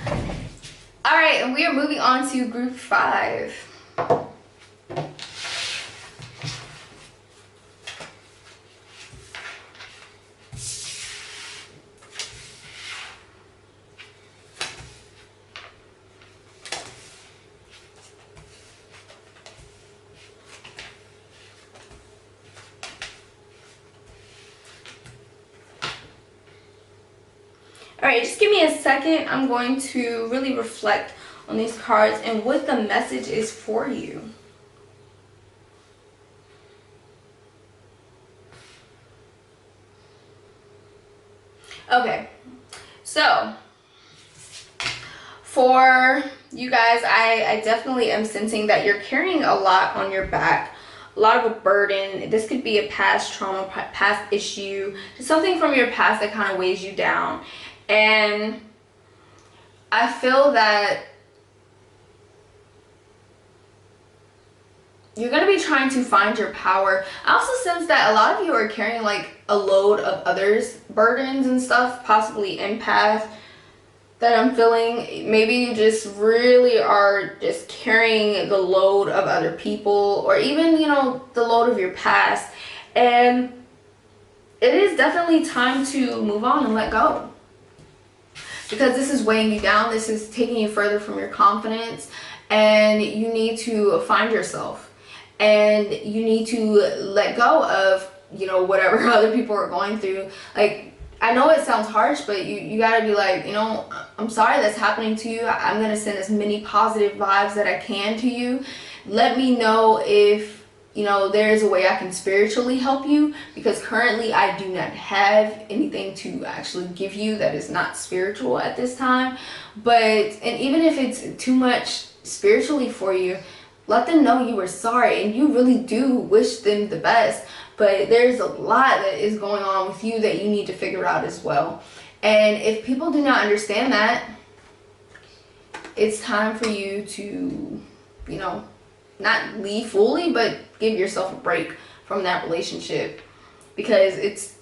Alright, and we are moving on to group 5. Alright, just give me a second. I'm going to really reflect on these cards and what the message is for you. Okay, so for you guys, I definitely am sensing that you're carrying a lot on your back. A lot of a burden. This could be a past trauma, past issue, just something from your past that kind of weighs you down. And I feel that you're going to be trying to find your power. I also sense that a lot of you are carrying like a load of others' burdens and stuff, possibly empath that I'm feeling. Maybe you just really are just carrying the load of other people, or even, you know, the load of your past. And it is definitely time to move on and let go. Because this is weighing you down, this is taking you further from your confidence, and you need to find yourself. And you need to let go of, you know, whatever other people are going through. Like, I know it sounds harsh, but you gotta be like, you know, I'm sorry that's happening to you. I'm gonna send as many positive vibes that I can to you. Let me know if, you know, there is a way I can spiritually help you, because currently I do not have anything to actually give you that is not spiritual at this time. But, and even if it's too much spiritually for you, let them know you were sorry and you really do wish them the best. But there's a lot that is going on with you that you need to figure out as well. And if people do not understand that, it's time for you to, you know, not leave fully, but give yourself a break from that relationship, because it's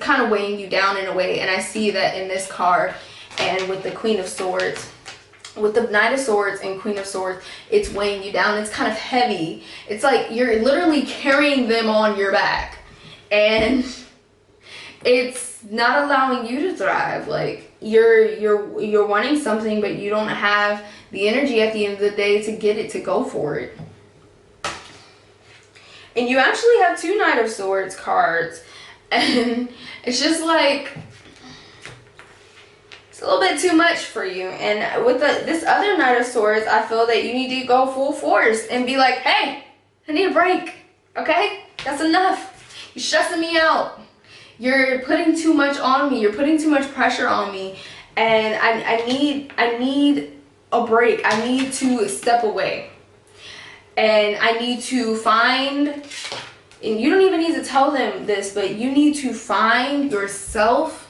kind of weighing you down in a way. And I see that in this card, and with the Queen of Swords, with the Knight of Swords and Queen of Swords, it's weighing you down. It's kind of heavy. It's like you're literally carrying them on your back, and it's not allowing you to thrive. Like, you're wanting something, but you don't have the energy at the end of the day to get it, to go for it. And you actually have 2 Knight of Swords cards, and it's just like, it's a little bit too much for you. And with this other Knight of Swords, I feel that you need to go full force and be like, hey, I need a break, okay? That's enough. You're stressing me out. You're putting too much on me. You're putting too much pressure on me. And I need a break. I need to step away. And I need to find and you don't even need to tell them this, but you need to find yourself.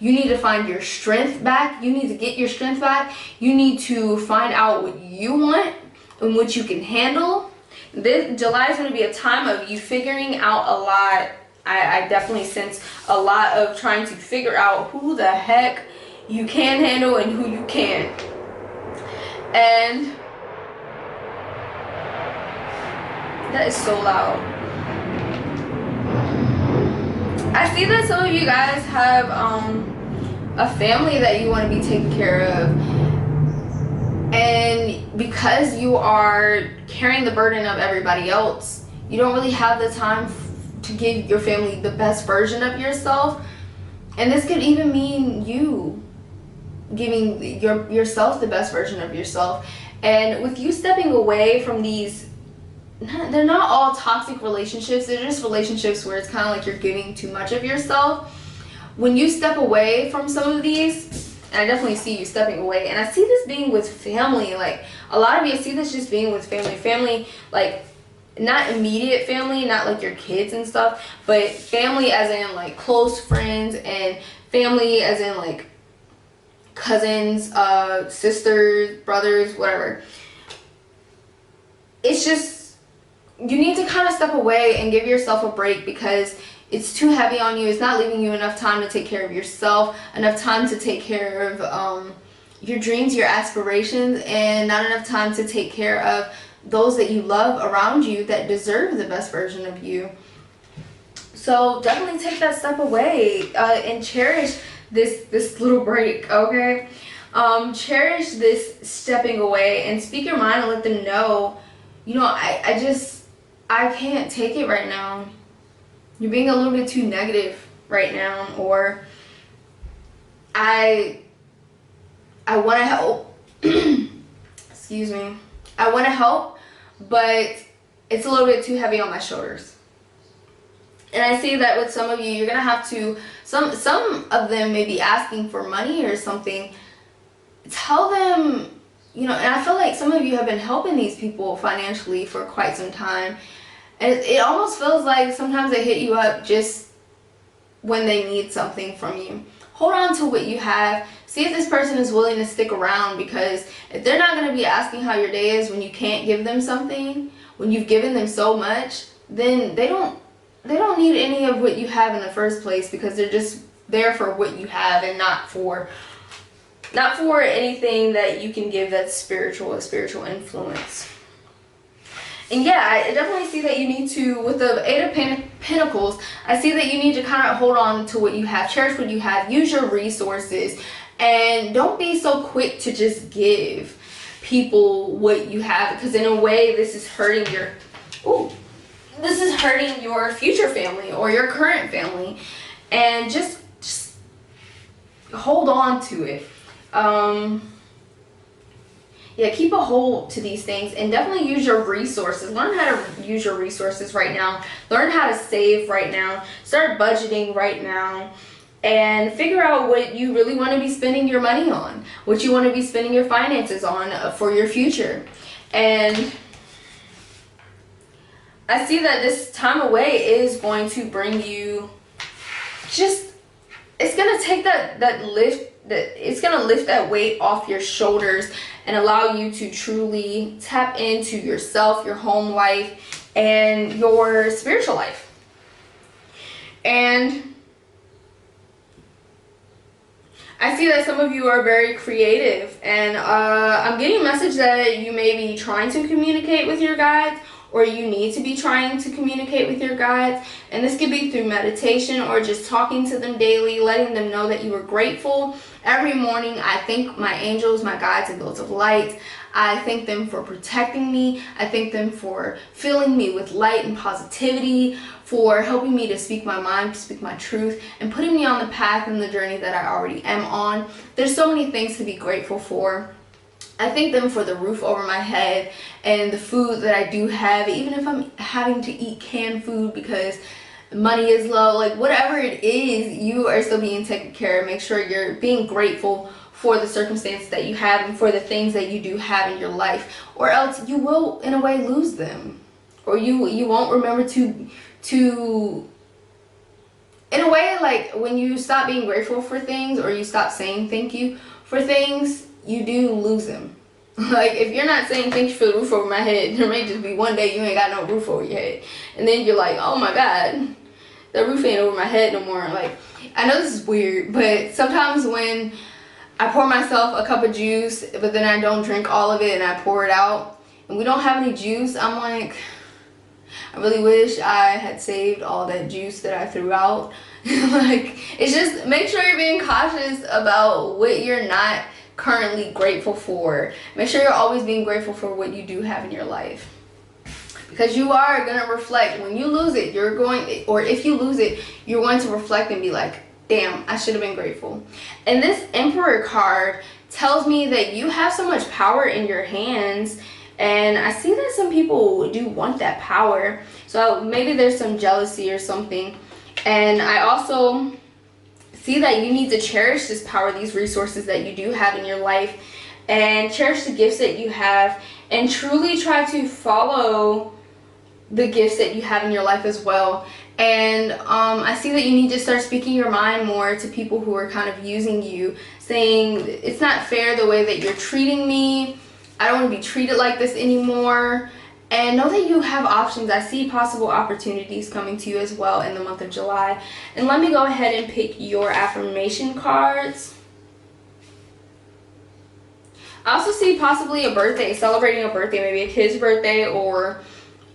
You need to find your strength back. You need to get your strength back. You need to find out what you want and what you can handle. This July is going to be a time of you figuring out a lot. I definitely sense a lot of trying to figure out who the heck you can handle and who you can't. And that is so loud. I see that some of you guys have a family that you want to be taken care of, and because you are carrying the burden of everybody else, you don't really have the time to give your family the best version of yourself. And this could even mean you giving yourself the best version of yourself. And with you stepping away from these, they're not all toxic relationships, they're just relationships where it's kind of like you're giving too much of yourself. When you step away from some of these, and I definitely see you stepping away, and I see this being with family, like a lot of you, I see this just being with family, like not immediate family, not like your kids and stuff, but family as in like close friends, and family as in like cousins, sisters, brothers, whatever. It's just, you need to kind of step away and give yourself a break, because it's too heavy on you. It's not leaving you enough time to take care of yourself, enough time to take care of your dreams, your aspirations, and not enough time to take care of those that you love around you that deserve the best version of you. So definitely take that step away and cherish this little break, okay? Cherish this stepping away and speak your mind and let them know, you know, I can't take it right now. You're being a little bit too negative right now, or I want to help. Excuse me. I want to help, but it's a little bit too heavy on my shoulders. And I see that with some of you, you're going to have to, some of them may be asking for money or something. Tell them, you know, and I feel like some of you have been helping these people financially for quite some time. And it almost feels like sometimes they hit you up just when they need something from you. Hold on to what you have. See if this person is willing to stick around, because if they're not going to be asking how your day is when you can't give them something, when you've given them so much, then they don't need any of what you have in the first place, because they're just there for what you have and not for anything that you can give that's spiritual, a spiritual influence. And yeah, I definitely see that you need to, with the Eight of Pentacles, I see that you need to kind of hold on to what you have, cherish what you have, use your resources, and don't be so quick to just give people what you have, because in a way this is hurting your future family or your current family. And just hold on to it. Yeah, keep a hold to these things, and definitely use your resources. Learn how to use your resources right now. Learn how to save right now. Start budgeting right now. And figure out what you really want to be spending your money on. What you want to be spending your finances on for your future. And I see that this time away is going to bring you it's going to take that lift. It's going to lift that weight off your shoulders and allow you to truly tap into yourself, your home life, and your spiritual life. And I see that some of you are very creative, and I'm getting a message that you may be trying to communicate with your guides, or you need to be trying to communicate with your guides. And this could be through meditation or just talking to them daily, letting them know that you are grateful. Every morning I thank my angels, my guides, and those of light. I thank them for protecting me. I thank them for filling me with light and positivity, for helping me to speak my mind, to speak my truth, and putting me on the path and the journey that I already am on. There's so many things to be grateful for. I thank them for the roof over my head and the food that I do have, even if I'm having to eat canned food because money is low. Like, whatever it is, you are still being taken care of. Make sure you're being grateful for the circumstances that you have and for the things that you do have in your life, or else you will in a way lose them. or you won't remember to in a way, like when you stop being grateful for things or you stop saying thank you for things, you do lose them. Like if you're not saying thank you for the roof over my head, there may just be one day you ain't got no roof over your head, and then you're like, oh my god, the roof ain't over my head no more. Like, I know this is weird, but sometimes when I pour myself a cup of juice, but then I don't drink all of it and I pour it out, and we don't have any juice, I'm like, I really wish I had saved all that juice that I threw out. Like, it's just, make sure you're being cautious about what you're not currently grateful for. Make sure you're always being grateful for what you do have in your life. Because you are going to reflect. When you lose it, you're going, or if you lose it, you're going to reflect and be like, damn, I should have been grateful. And this Emperor card tells me that you have so much power in your hands. And I see that some people do want that power. So maybe there's some jealousy or something. And I also see that you need to cherish this power, these resources that you do have in your life, and cherish the gifts that you have, and truly try to follow the gifts that you have in your life as well. And I see that you need to start speaking your mind more to people who are kind of using you, saying it's not fair the way that you're treating me. I don't want to be treated like this anymore. And know that you have options. I see possible opportunities coming to you as well in the month of July. And let me go ahead and pick your affirmation cards. I also see possibly a birthday, celebrating a birthday, maybe a kid's birthday or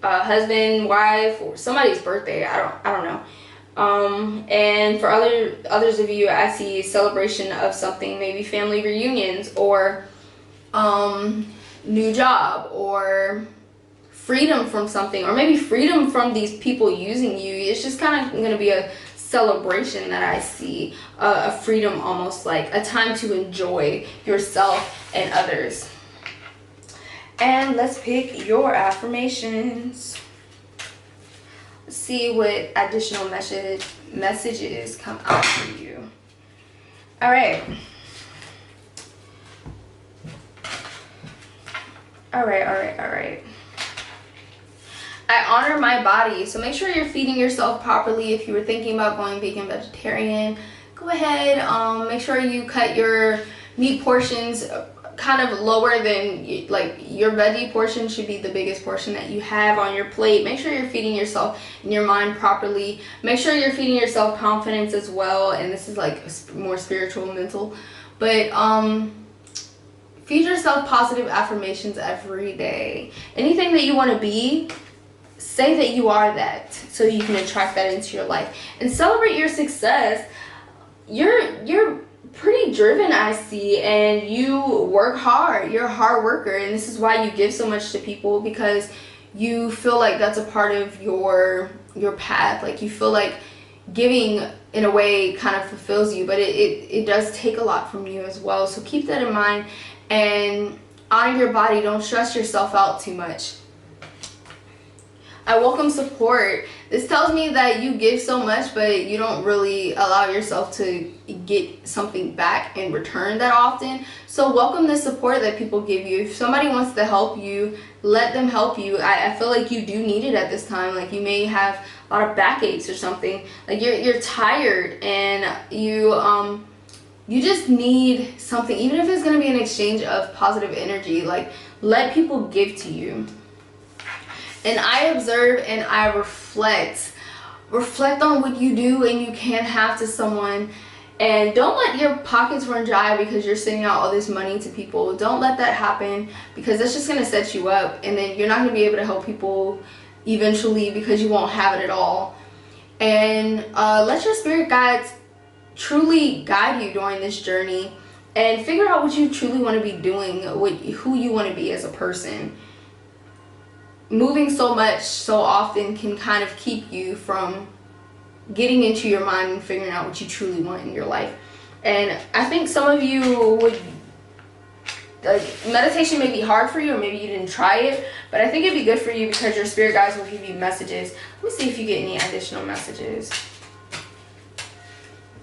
a husband, wife, or somebody's birthday. I don't know. And for others of you, I see celebration of something, maybe family reunions, or new job, or freedom from something, or maybe freedom from these people using you. It's just kind of going to be a celebration that I see, a freedom, almost like a time to enjoy yourself and others. And let's pick your affirmations. Let's see what additional messages come out for you. All right. All right. I honor my body. So make sure you're feeding yourself properly. If you were thinking about going vegan, vegetarian, go ahead. Make sure you cut your meat portions kind of lower than, like, your veggie portion should be the biggest portion that you have on your plate. Make sure you're feeding yourself and your mind properly. Make sure you're feeding yourself confidence as well. And this is like more spiritual, mental. But feed yourself positive affirmations every day. Anything that you want to be, say that you are that, so you can attract that into your life. And celebrate your success. You're pretty driven, I see, and you work hard. You're a hard worker, and this is why you give so much to people, because you feel like that's a part of your path. Like, you feel like giving in a way kind of fulfills you, but it does take a lot from you as well. So keep that in mind and honor your body. Don't stress yourself out too much. I welcome support. This tells me that you give so much, but you don't really allow yourself to get something back in return that often. So welcome the support that people give you. If somebody wants to help you, let them help you. I feel like you do need it at this time. Like, you may have a lot of backaches or something. Like, you're tired, and you just need something, even if it's going to be an exchange of positive energy. Like, let people give to you. And I observe and I reflect on what you do and you can have to someone. And don't let your pockets run dry because you're sending out all this money to people. Don't let that happen, because that's just going to set you up, and then you're not going to be able to help people eventually because you won't have it at all. And let your spirit guides truly guide you during this journey, and figure out what you truly want to be doing, who you want to be as a person. Moving so much so often can kind of keep you from getting into your mind and figuring out what you truly want in your life. And I think some of you would, like, meditation may be hard for you, or maybe you didn't try it, but I think it'd be good for you because your spirit guides will give you messages. Let me see if you get any additional messages.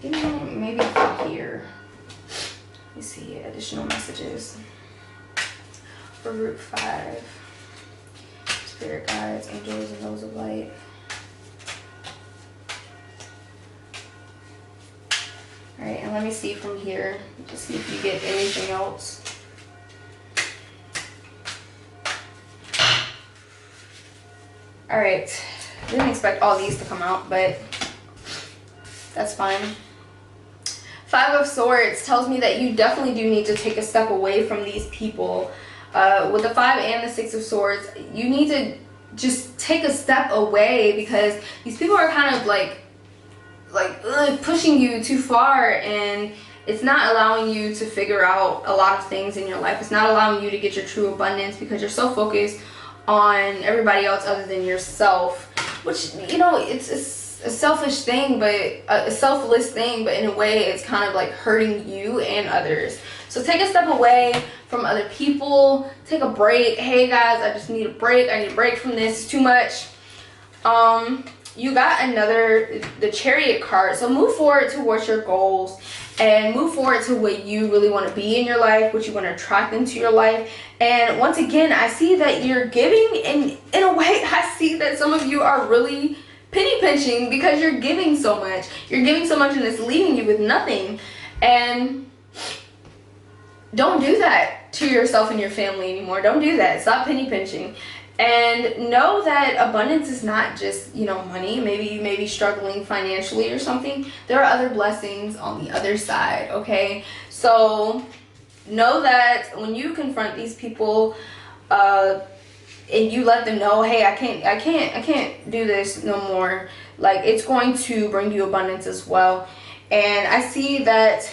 Maybe from here. Let me see additional messages for group 5. spirit guides, angels, and those of light. Alright, and let me see from here, just see if you get anything else. Alright, didn't expect all these to come out, but that's fine. Five of Swords tells me that you definitely do need to take a step away from these people. With the 5 and the 6 of Swords, you need to just take a step away because these people are kind of like pushing you too far, and it's not allowing you to figure out a lot of things in your life. It's not allowing you to get your true abundance because you're so focused on everybody else other than yourself, which, you know, it's a selfish thing, but a selfless thing, but in a way it's kind of like hurting you and others. So take a step away from other people, take a break. Hey guys, I just need a break. I need a break from this. It's too much. You got the Chariot card. So move forward towards your goals and move forward to what you really want to be in your life, what you want to attract into your life. And once again, I see that you're giving, and in a way, I see that some of you are really penny pinching because you're giving so much. You're giving so much and it's leaving you with nothing. And don't do that to yourself and your family anymore. Don't do that. Stop penny pinching. And know that abundance is not just, you know, money. Maybe you may be struggling financially or something. There are other blessings on the other side, okay? So know that when you confront these people and you let them know, hey, I can't do this no more, like, it's going to bring you abundance as well. And I see that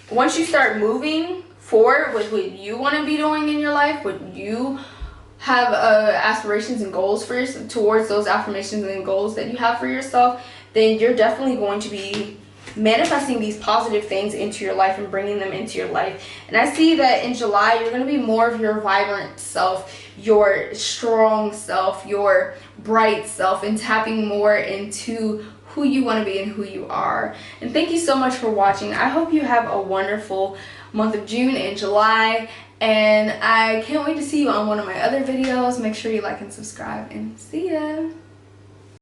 once you start moving forward with what you want to be doing in your life, what you have aspirations and goals for yourself, towards those affirmations and goals that you have for yourself, then you're definitely going to be manifesting these positive things into your life and bringing them into your life. And I see that in July, you're going to be more of your vibrant self, your strong self, your bright self, and tapping more into who you want to be and who you are. And thank you so much for watching. I hope you have a wonderful month of June and July, and I can't wait to see you on one of my other videos. Make sure you like and subscribe, and see ya.